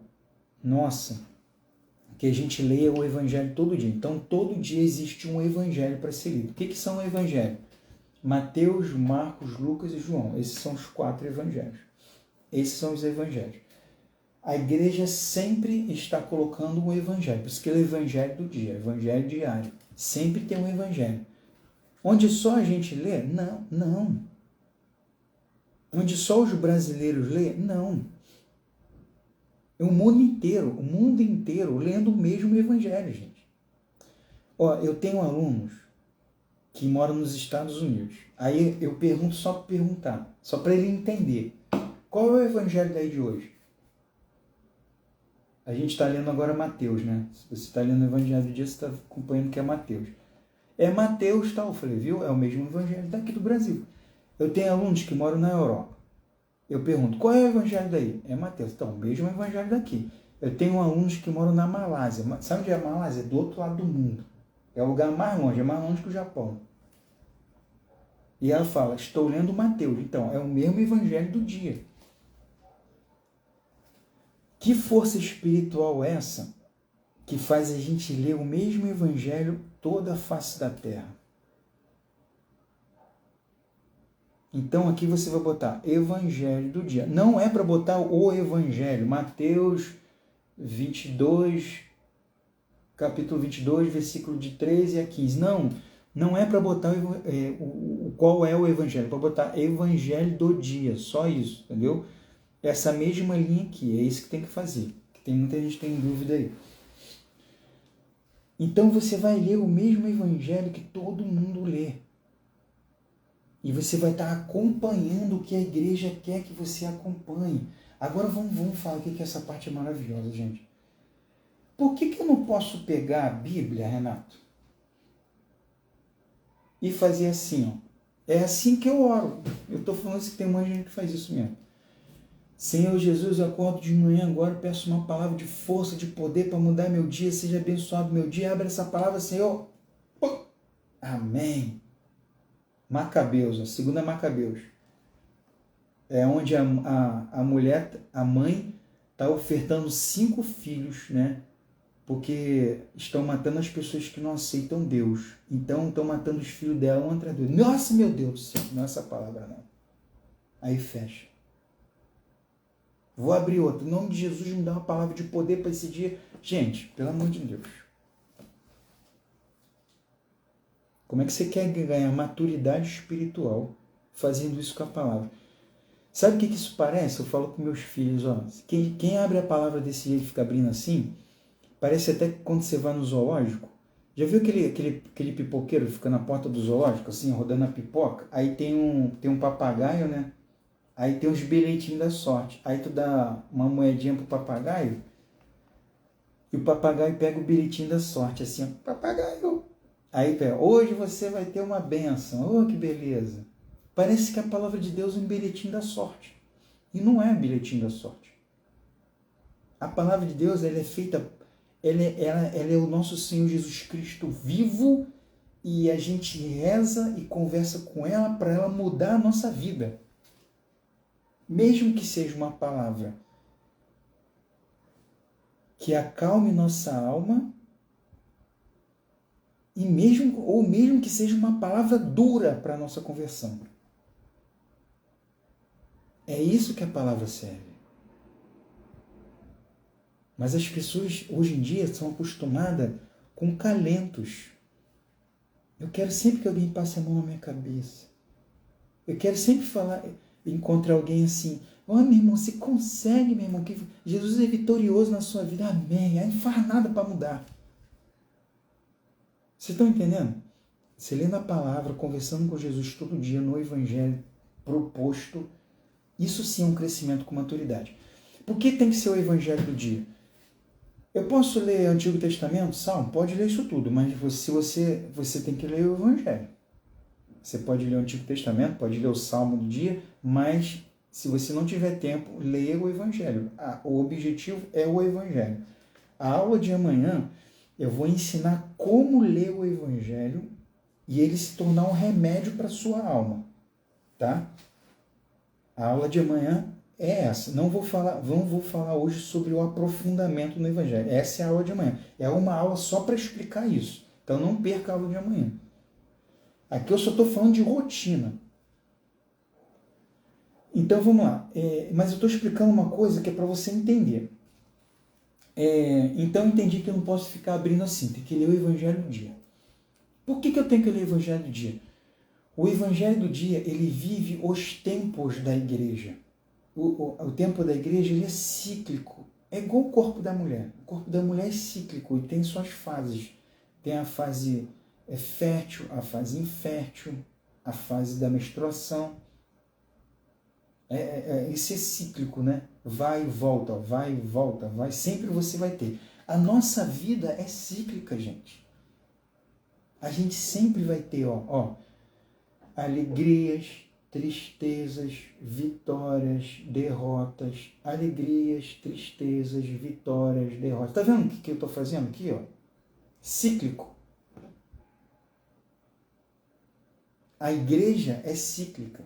nossa, que a gente leia o evangelho todo dia. Então, todo dia existe um evangelho para ser lido. O que são o evangelho? Mateus, Marcos, Lucas e João. Esses são os 4 evangelhos. Esses são os evangelhos. A igreja sempre está colocando um evangelho. Por isso que é o evangelho do dia, evangelho diário. Sempre tem um evangelho. Onde só a gente lê? Não. Onde só os brasileiros lê? Não. É o mundo inteiro lendo o mesmo evangelho, gente. Ó, eu tenho alunos que moram nos Estados Unidos. Aí eu pergunto só para perguntar, só para ele entender. Qual é o evangelho daí de hoje? A gente está lendo agora Mateus, né? Se você está lendo o evangelho do dia, você está acompanhando que é Mateus. É Mateus, tal. Eu falei, viu? É o mesmo evangelho daqui do Brasil. Eu tenho alunos que moram na Europa. Eu pergunto, qual é o evangelho daí? É Mateus. Então, o mesmo evangelho daqui. Eu tenho alunos que moram na Malásia. Sabe onde é a Malásia? É do outro lado do mundo. É o lugar mais longe, é mais longe que o Japão. E ela fala, estou lendo Mateus. Então, é o mesmo evangelho do dia. Que força espiritual é essa que faz a gente ler o mesmo evangelho toda a face da terra? Então aqui você vai botar evangelho do dia. Não é para botar o evangelho. Mateus 22, capítulo 22, versículo de 13 a 15. Não é para botar qual é o evangelho. É para botar evangelho do dia. Só isso, entendeu? Essa mesma linha aqui. É isso que tem que fazer. Tem muita gente que tem dúvida aí. Então você vai ler o mesmo evangelho que todo mundo lê. E você vai estar acompanhando o que a igreja quer que você acompanhe. Agora vamos falar aqui que essa parte é maravilhosa, gente. Por que eu não posso pegar a Bíblia, Renato, e fazer assim, ó? É assim que eu oro. Eu estou falando isso que tem muita gente que faz isso mesmo. Senhor Jesus, eu acordo de manhã agora, peço uma palavra de força, de poder para mudar meu dia, seja abençoado meu dia. Abre essa palavra, Senhor. Amém. Macabeus, a segunda Macabeus. É onde a mulher, a mãe, está ofertando 5 filhos, né? Porque estão matando as pessoas que não aceitam Deus. Então estão matando os filhos dela um atrás do outro. Nossa, meu Deus do céu, não é essa palavra não. Aí fecha. Vou abrir outra. Em nome de Jesus, me dá uma palavra de poder para esse dia. Gente, pelo amor de Deus. Como é que você quer ganhar maturidade espiritual fazendo isso com a palavra? Sabe o que isso parece? Eu falo com meus filhos, ó. Quem abre a palavra desse jeito e fica abrindo assim, parece até que quando você vai no zoológico. Já viu aquele pipoqueiro que fica na porta do zoológico, assim, rodando a pipoca? Aí tem um papagaio, né? Aí tem uns bilhetinhos da sorte. Aí tu dá uma moedinha pro papagaio e o papagaio pega o bilhetinho da sorte, assim, ó, papagaio. Aí pega, hoje você vai ter uma bênção. Oh, que beleza. Parece que a palavra de Deus é um bilhetinho da sorte. E não é um bilhetinho da sorte. A palavra de Deus, ela é feita, ela é o nosso Senhor Jesus Cristo vivo e a gente reza e conversa com ela para ela mudar a nossa vida. Mesmo que seja uma palavra que acalme nossa alma, ou mesmo que seja uma palavra dura para a nossa conversão. É isso que a palavra serve. Mas as pessoas hoje em dia são acostumadas com calentos. Eu quero sempre que alguém passe a mão na minha cabeça. Eu quero sempre encontrar alguém assim. Oh, meu irmão, você consegue, meu irmão, que Jesus é vitorioso na sua vida. Amém. Aí não faz nada para mudar. Vocês estão entendendo? Você lendo a palavra, conversando com Jesus todo dia no Evangelho proposto, isso sim é um crescimento com maturidade. Por que tem que ser o Evangelho do dia? Eu posso ler Antigo Testamento, Salmo? Pode ler isso tudo, mas você tem que ler o Evangelho. Você pode ler o Antigo Testamento, pode ler o Salmo do dia, mas se você não tiver tempo, leia o Evangelho. O objetivo é o Evangelho. A aula de amanhã eu vou ensinar como ler o Evangelho e ele se tornar um remédio para a sua alma. Tá? A aula de amanhã é essa. Não vou falar hoje sobre o aprofundamento no Evangelho. Essa é a aula de amanhã. É uma aula só para explicar isso. Então não perca a aula de amanhã. Aqui eu só estou falando de rotina. Então vamos lá. Mas eu estou explicando uma coisa que é para você entender. Então eu entendi que eu não posso ficar abrindo assim. Tem que ler o Evangelho do dia. Por que eu tenho que ler o Evangelho do dia? O Evangelho do dia, ele vive os tempos da igreja. O tempo da igreja, ele é cíclico. É igual o corpo da mulher. O corpo da mulher é cíclico e tem suas fases. Tem a fase fértil, a fase infértil, a fase da menstruação. Isso é cíclico, né? Vai e volta, vai e volta, vai. Sempre você vai ter. A nossa vida é cíclica, gente. A gente sempre vai ter, alegrias, tristezas, vitórias, derrotas. Alegrias, tristezas, vitórias, derrotas. Tá vendo o que eu estou fazendo aqui, ó? Cíclico. A igreja é cíclica.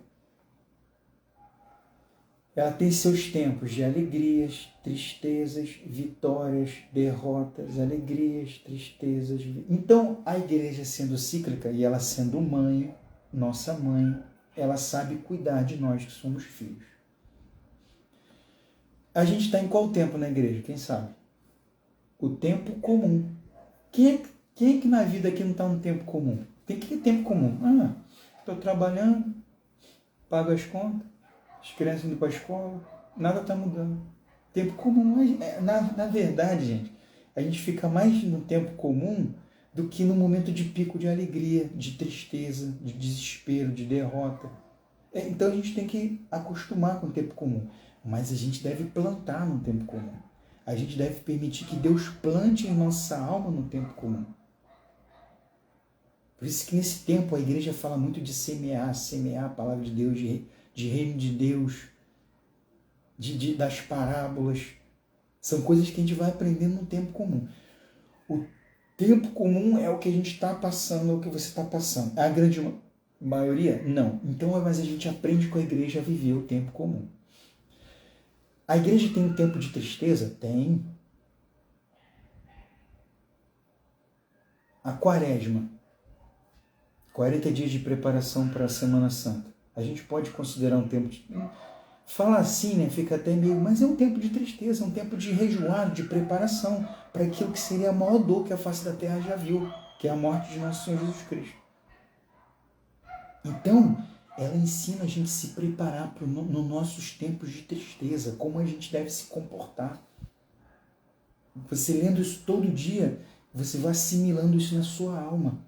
Ela tem seus tempos de alegrias, tristezas, vitórias, derrotas, alegrias, tristezas. Então, a igreja sendo cíclica e ela sendo mãe, nossa mãe, ela sabe cuidar de nós que somos filhos. A gente está em qual tempo na igreja? Quem sabe? O tempo comum. Quem é que na vida aqui não está no tempo comum? Tem que ter tempo comum. Estou trabalhando, pago as contas, as crianças indo para a escola, nada está mudando. Tempo comum. Na verdade, gente, a gente fica mais no tempo comum do que no momento de pico de alegria, de tristeza, de desespero, de derrota. Então a gente tem que acostumar com o tempo comum, mas a gente deve plantar no tempo comum. A gente deve permitir que Deus plante em nossa alma no tempo comum. Por isso que nesse tempo a igreja fala muito de semear a palavra de Deus, de reino de Deus, das parábolas. São coisas que a gente vai aprendendo no tempo comum. O tempo comum é o que a gente está passando, é o que você está passando. A grande maioria? Não. Então, mas a gente aprende com a igreja a viver o tempo comum. A igreja tem um tempo de tristeza? Tem. A quaresma, 40 dias de preparação para a Semana Santa. A gente pode considerar um tempo de... Falar assim, né? Fica até meio... Mas é um tempo de tristeza, é um tempo de rejoar, de preparação para aquilo que seria a maior dor que a face da terra já viu, que é a morte de nosso Senhor Jesus Cristo. Então, ela ensina a gente a se preparar nos nossos tempos de tristeza, como a gente deve se comportar. Você lendo isso todo dia, você vai assimilando isso na sua alma.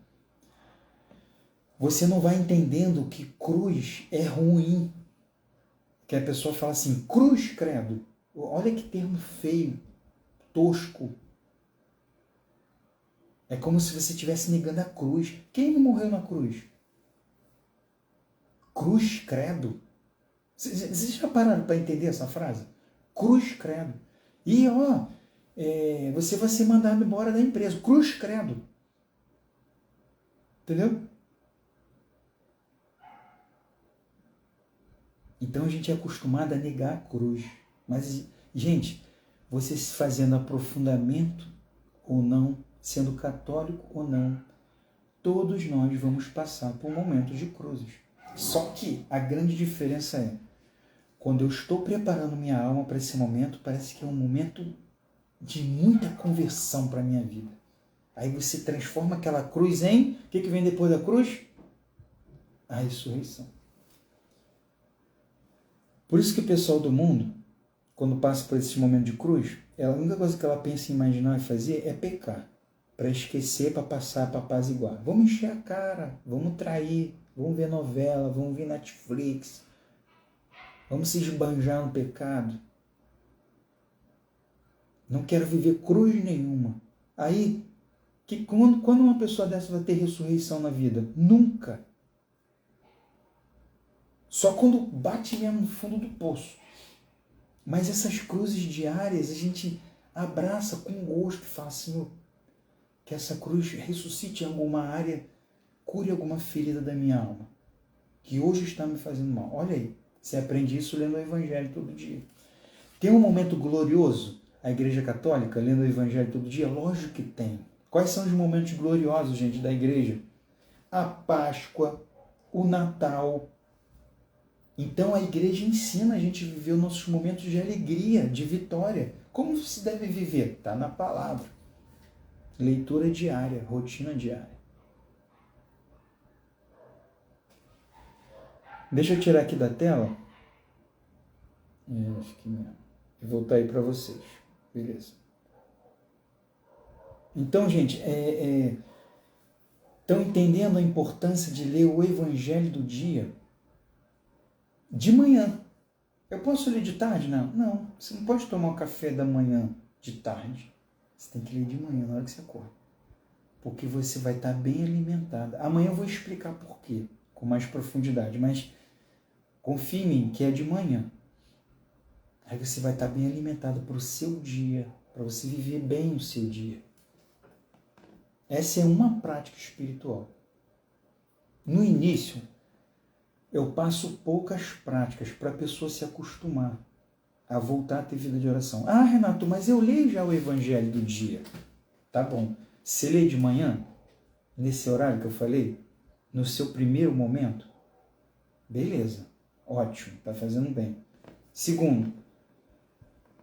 Você não vai entendendo que cruz é ruim. Que a pessoa fala assim, cruz, credo. Olha que termo feio, tosco. É como se você estivesse negando a cruz. Quem não morreu na cruz? Cruz, credo. Vocês já pararam para entender essa frase? Cruz, credo. E, você vai ser mandado embora da empresa. Cruz, credo. Entendeu? Então a gente é acostumado a negar a cruz. Mas, gente, você se fazendo aprofundamento ou não, sendo católico ou não, todos nós vamos passar por momentos de cruzes. Só que a grande diferença é, quando eu estou preparando minha alma para esse momento, parece que é um momento de muita conversão para a minha vida. Aí você transforma aquela cruz em... O que vem depois da cruz? A ressurreição. Por isso que o pessoal do mundo, quando passa por esse momento de cruz, a única coisa que ela pensa em imaginar e fazer é pecar. Para esquecer, para passar, para apaziguar. Vamos encher a cara, vamos trair, vamos ver novela, vamos ver Netflix, vamos se esbanjar no pecado. Não quero viver cruz nenhuma. Aí, quando uma pessoa dessa vai ter ressurreição na vida? Nunca. Só quando bate mesmo no fundo do poço. Mas essas cruzes diárias a gente abraça com gosto e fala, Senhor, que essa cruz ressuscite em alguma área, cure alguma ferida da minha alma, que hoje está me fazendo mal. Olha aí, você aprende isso lendo o Evangelho todo dia. Tem um momento glorioso, a Igreja Católica, lendo o Evangelho todo dia? Lógico que tem. Quais são os momentos gloriosos, gente, da Igreja? A Páscoa, o Natal. Então a igreja ensina a gente a viver os nossos momentos de alegria, de vitória. Como se deve viver? Está na palavra. Leitura diária, rotina diária. Deixa eu tirar aqui da tela. Acho que não. E voltar aí para vocês. Beleza. Então, gente, estão entendendo a importância de ler o Evangelho do dia? De manhã. Eu posso ler de tarde? Não. Você não pode tomar o café da manhã de tarde. Você tem que ler de manhã, na hora que você acorda. Porque você vai estar bem alimentada. Amanhã eu vou explicar por quê, com mais profundidade. Mas confie em mim, que é de manhã. Aí você vai estar bem alimentado para o seu dia, para você viver bem o seu dia. Essa é uma prática espiritual. No início, eu passo poucas práticas para a pessoa se acostumar a voltar a ter vida de oração. Ah, Renato, mas eu leio já o Evangelho do dia. Tá bom. Você lê de manhã, nesse horário que eu falei, no seu primeiro momento? Beleza. Ótimo, tá fazendo bem. Segundo,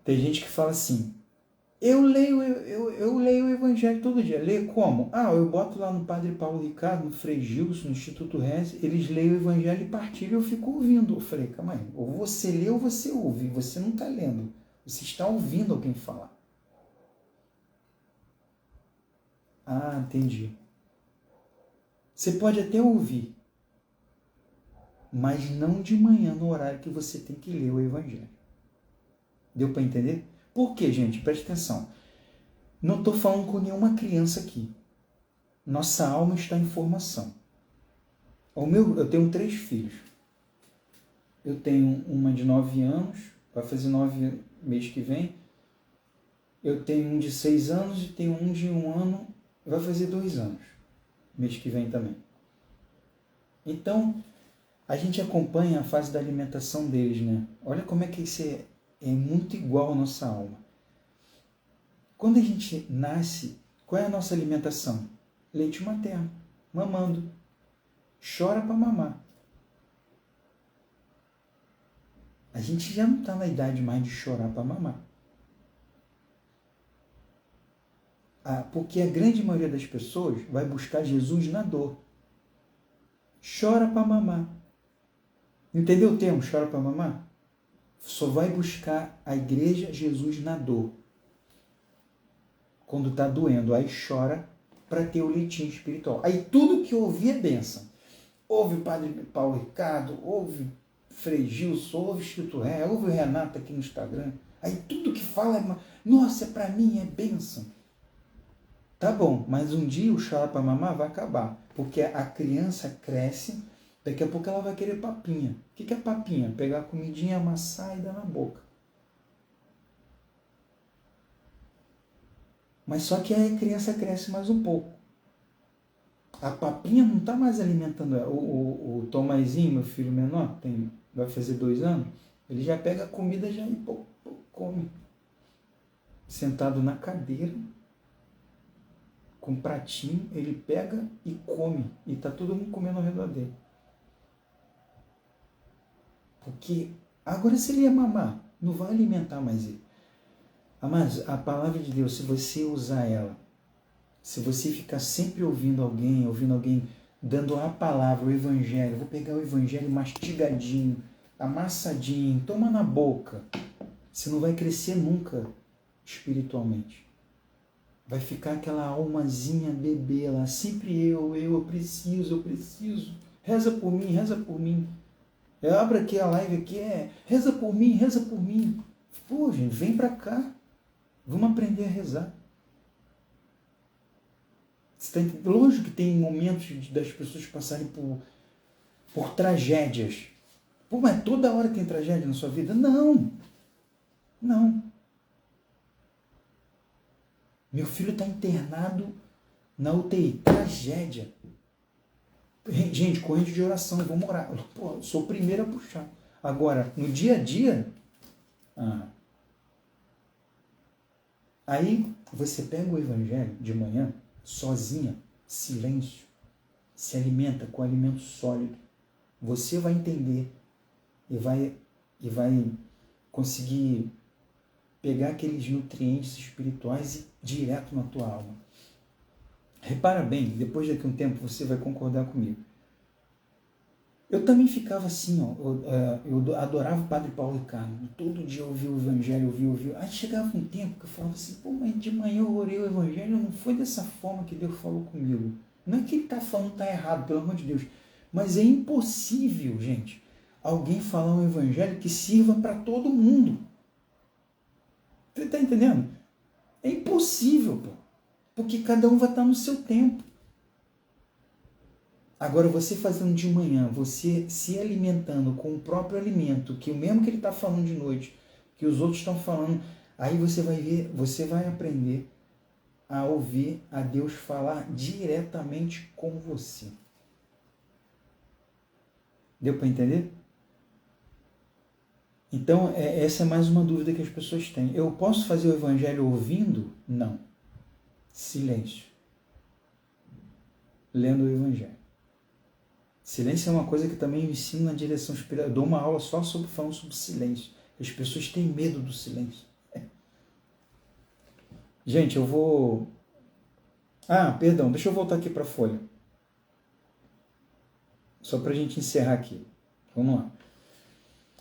tem gente que fala assim, eu leio o Evangelho todo dia. Leio como? Eu boto lá no Padre Paulo Ricardo, no Frei Gilson, no Instituto Rez, eles leem o Evangelho e partilham, eu fico ouvindo. Eu falei, calma aí, ou você lê ou você ouve, você não está lendo, você está ouvindo alguém falar. Ah, entendi. Você pode até ouvir, mas não de manhã, no horário que você tem que ler o Evangelho. Deu para entender? Por quê, gente? Preste atenção. Não estou falando com nenhuma criança aqui. Nossa alma está em formação. Eu tenho 3 filhos. Eu tenho uma de 9 anos, vai fazer 9 mês que vem. Eu tenho um de 6 anos e tenho um de 1 ano, vai fazer 2 anos, mês que vem também. Então, a gente acompanha a fase da alimentação deles, né? Olha como é que isso é muito igual à nossa alma. Quando a gente nasce, qual é a nossa alimentação? Leite materno, mamando. Chora para mamar. A gente já não está na idade mais de chorar para mamar. Porque a grande maioria das pessoas vai buscar Jesus na dor. Chora para mamar. Entendeu o termo chora para mamar? Só vai buscar a igreja Jesus na dor. Quando está doendo, aí chora para ter o leitinho espiritual. Aí tudo que ouvir é bênção. Ouve o Padre Paulo Ricardo, ouve Frei Gilson, ouve Escrito Ré, ouve o Renato aqui no Instagram. Aí tudo que fala é, nossa, para mim é bênção. Tá bom, mas um dia o chora para mamar vai acabar. Porque a criança cresce, daqui a pouco ela vai querer papinha. O que é papinha? Pegar a comidinha, amassar e dar na boca. Mas só que aí a criança cresce mais um pouco. A papinha não está mais alimentando ela. O Tomazinho, meu filho menor, vai fazer 2 anos, ele já pega a comida já e come. Sentado na cadeira, com um pratinho, ele pega e come. E está todo mundo comendo ao redor dele. Porque agora se ele ia mamar, não vai alimentar mais ele. Mas a palavra de Deus, se você usar ela, se você ficar sempre ouvindo alguém dando a palavra, o Evangelho, vou pegar o Evangelho mastigadinho, amassadinho, toma na boca, você não vai crescer nunca espiritualmente. Vai ficar aquela almazinha bebê lá, sempre eu preciso, reza por mim. Eu abro aqui a live aqui, reza por mim. Pô, gente, vem pra cá, vamos aprender a rezar. Lógico que tem momentos das pessoas passarem por tragédias. Pô, mas toda hora tem tragédia na sua vida? Não. Meu filho está internado na UTI. Tragédia. Gente, corrente de oração, vamos orar. Pô, sou o primeiro a puxar. Agora, no dia a dia... Aí, você pega o Evangelho de manhã, sozinha, silêncio, se alimenta com alimento sólido. Você vai entender e vai conseguir pegar aqueles nutrientes espirituais e direto na tua alma. Repara bem, depois daqui a um tempo você vai concordar comigo. Eu também ficava assim, eu adorava o Padre Paulo Ricardo, todo dia eu ouvia o Evangelho, ouvia. Aí chegava um tempo que eu falava assim, pô, mas de manhã eu orei o Evangelho, não foi dessa forma que Deus falou comigo. Não é que ele está falando que está errado, pelo amor de Deus, mas é impossível, gente, alguém falar um Evangelho que sirva para todo mundo. Você está entendendo? É impossível, pô, porque cada um vai estar no seu tempo. Agora, você fazendo de manhã, você se alimentando com o próprio alimento, que o mesmo que ele está falando de noite, que os outros estão falando, aí você vai ver, você vai aprender a ouvir a Deus falar diretamente com você. Deu para entender? Então, essa é mais uma dúvida que as pessoas têm. Eu posso fazer o Evangelho ouvindo? Não. Silêncio. Lendo o Evangelho. Silêncio é uma coisa que também eu ensino na direção espiritual. Eu dou uma aula só falando sobre silêncio. As pessoas têm medo do silêncio. Gente, eu vou... perdão, deixa eu voltar aqui para a folha. Só para a gente encerrar aqui. Vamos lá.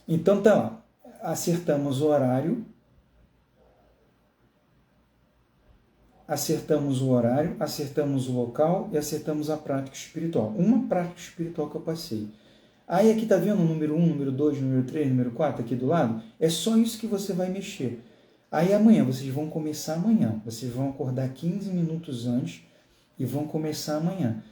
Então tá lá. Acertamos o horário. acertamos o horário, acertamos o local e acertamos a prática espiritual. Uma prática espiritual que eu passei. Aí aqui tá vendo o número 1, número 2, número 3, número 4 aqui do lado? É só isso que você vai mexer. Aí amanhã, vocês vão começar amanhã. Vocês vão acordar 15 minutos antes e vão começar amanhã.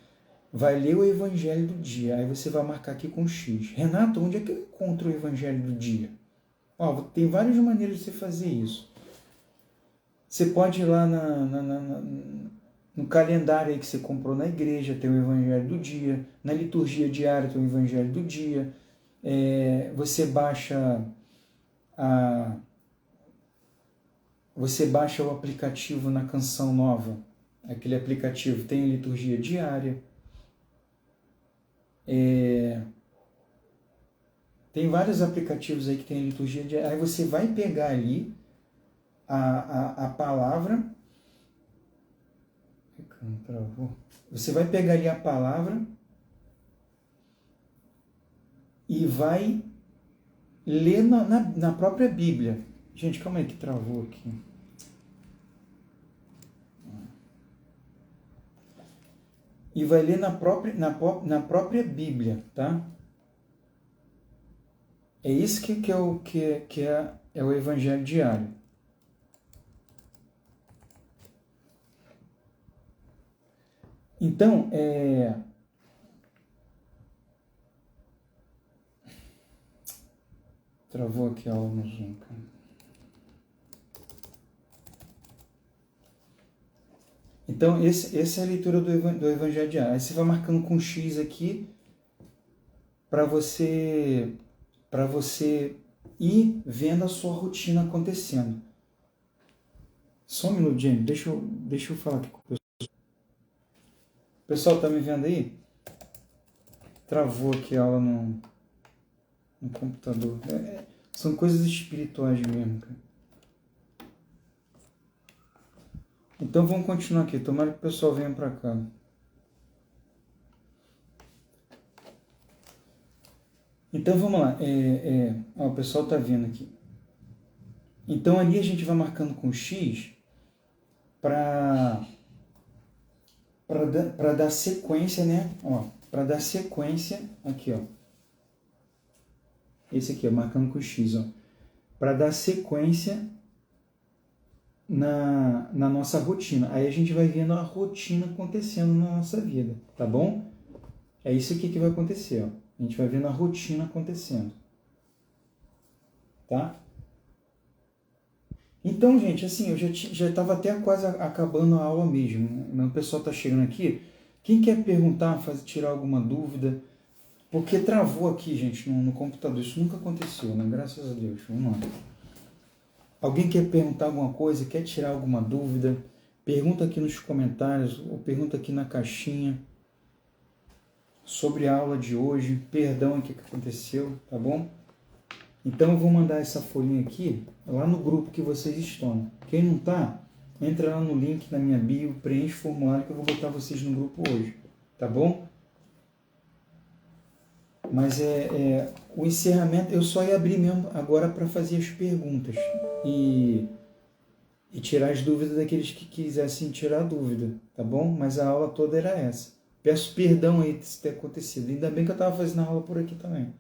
Vai ler o Evangelho do dia. Aí você vai marcar aqui com X. Renato, onde é que eu encontro o Evangelho do dia? Ó, tem várias maneiras de você fazer isso. Você pode ir lá no calendário aí que você comprou na igreja, tem o Evangelho do dia. Na liturgia diária tem o Evangelho do dia. Você baixa o aplicativo na Canção Nova. Aquele aplicativo tem a liturgia diária. Tem vários aplicativos aí que tem a liturgia diária. Aí você vai pegar ali a palavra. Você vai pegar ali a palavra e vai ler na própria Bíblia. Gente, calma aí que travou aqui. E vai ler na própria Bíblia, tá? É isso que é o Evangelho diário. Então, travou aqui a aula no Zoom, cara. Então, essa é a leitura do Evangelho diário. Aí você vai marcando com X aqui para você ir vendo a sua rotina acontecendo. Só um minuto, gente. Deixa eu falar aqui com o pessoal. O pessoal tá me vendo aí? Travou aqui a aula no computador. São coisas espirituais mesmo, cara. Então vamos continuar aqui. Tomara que o pessoal venha para cá. Então vamos lá. O pessoal tá vindo aqui. Então ali a gente vai marcando com X para dar sequência, né? Para dar sequência aqui, ó. Esse aqui, ó, marcando com X, ó. Para dar sequência na nossa rotina. Aí a gente vai vendo a rotina acontecendo na nossa vida, tá bom? É isso aqui que vai acontecer, ó. A gente vai vendo a rotina acontecendo. Tá? Então, gente, assim, eu já estava até quase acabando a aula mesmo, né? O pessoal está chegando aqui. Quem quer perguntar, tirar alguma dúvida? Porque travou aqui, gente, no computador. Isso nunca aconteceu, né? Graças a Deus. Vamos lá. Alguém quer perguntar alguma coisa, quer tirar alguma dúvida? Pergunta aqui nos comentários ou pergunta aqui na caixinha sobre a aula de hoje. Perdão o que aconteceu, tá bom? Então eu vou mandar essa folhinha aqui lá no grupo que vocês estão. Quem não tá, entra lá no link na minha bio, preenche o formulário que eu vou botar vocês no grupo hoje, tá bom? Mas o encerramento, eu só ia abrir mesmo agora para fazer as perguntas e tirar as dúvidas daqueles que quisessem tirar a dúvida, tá bom? Mas a aula toda era essa. Peço perdão aí se ter acontecido. Ainda bem que eu estava fazendo a aula por aqui também.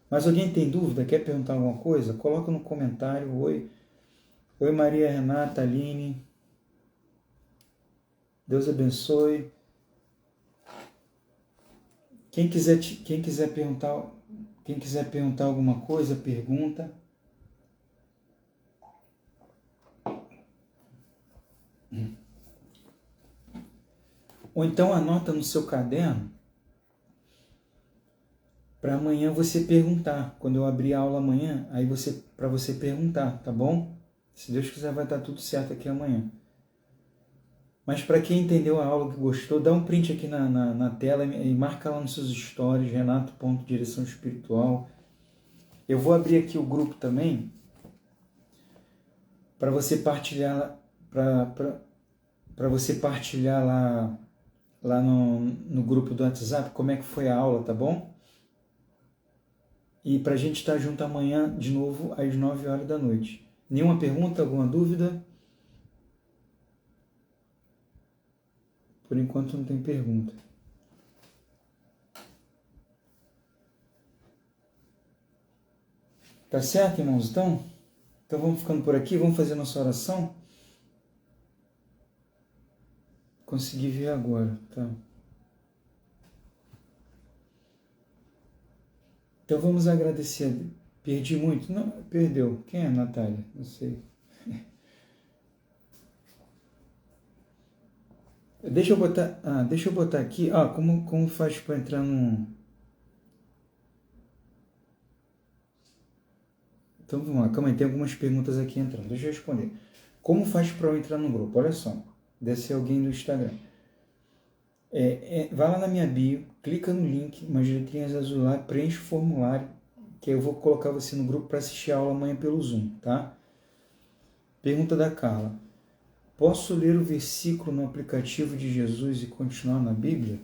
Mas alguém tem dúvida, quer perguntar alguma coisa? Coloca no comentário. Oi Maria Renata, Aline. Deus abençoe. Quem quiser perguntar alguma coisa, pergunta. Ou então anota no seu caderno para amanhã você perguntar. Quando eu abrir a aula amanhã, aí para você perguntar, tá bom? Se Deus quiser vai estar tudo certo aqui amanhã. Mas para quem entendeu a aula, que gostou, dá um print aqui na tela e marca lá nos seus stories, Renato.direção espiritual. Eu vou abrir aqui o grupo também para você partilhar para você partilhar lá no grupo do WhatsApp como é que foi a aula, tá bom? E para a gente estar junto amanhã de novo às 9 horas da noite. Nenhuma pergunta, alguma dúvida? Por enquanto não tem pergunta. Tá certo, irmãos? Então vamos ficando por aqui, vamos fazer nossa oração. Consegui ver agora, tá? Então vamos agradecer. Perdi muito? Não, perdeu. Quem é a Natália? Não sei. Deixa eu botar aqui. Como faz para entrar no... Então vamos lá, calma aí, tem algumas perguntas aqui entrando. Deixa eu responder. Como faz para eu entrar no grupo? Olha só, deve ser alguém do Instagram. Vai lá na minha bio, clica no link, umas letrinhas azul lá, preenche o formulário, que eu vou colocar você no grupo para assistir a aula amanhã pelo Zoom, tá? Pergunta da Carla. Posso ler o versículo no aplicativo de Jesus e continuar na Bíblia?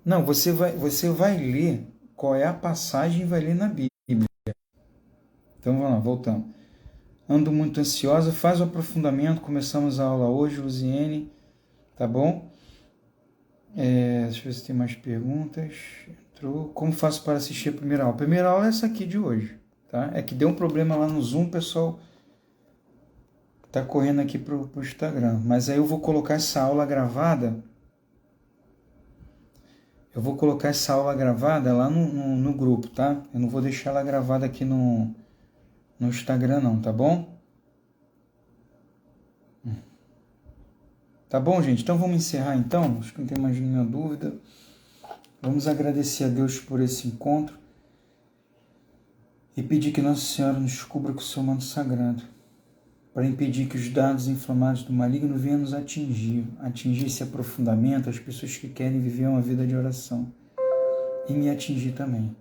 Não, você vai ler qual é a passagem e vai ler na Bíblia. Então vamos lá, voltando. Ando muito ansiosa, faz o aprofundamento, começamos a aula hoje, Luziene, tá bom? Deixa eu ver se tem mais perguntas. Entrou. Como faço para assistir a primeira aula? A primeira aula é essa aqui de hoje, tá? É que deu um problema lá no Zoom, o pessoal tá correndo aqui pro Instagram. Mas aí eu vou colocar essa aula gravada. Eu vou colocar essa aula gravada lá no grupo, tá? Eu não vou deixar ela gravada aqui no Instagram não, tá bom? Tá bom, gente? Então vamos encerrar então. Acho que não tem mais nenhuma dúvida. Vamos agradecer a Deus por esse encontro e pedir que Nossa Senhora nos cubra com o seu manto sagrado, para impedir que os dardos inflamados do maligno venham nos atingir esse aprofundamento, as pessoas que querem viver uma vida de oração, e me atingir também.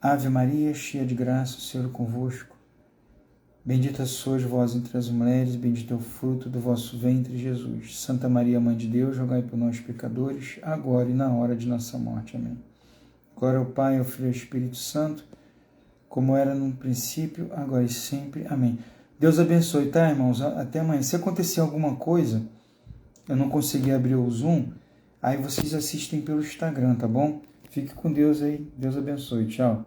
Ave Maria, cheia de graça, o Senhor é convosco. Bendita sois vós entre as mulheres, bendito é o fruto do vosso ventre, Jesus. Santa Maria, Mãe de Deus, rogai por nós, pecadores, agora e na hora de nossa morte. Amém. Glória ao Pai, ao Filho e ao Espírito Santo, como era no princípio, agora e sempre. Amém. Deus abençoe, tá, irmãos? Até amanhã. Se acontecer alguma coisa, eu não conseguir abrir o Zoom, aí vocês assistem pelo Instagram, tá bom? Fique com Deus aí. Deus abençoe. Tchau.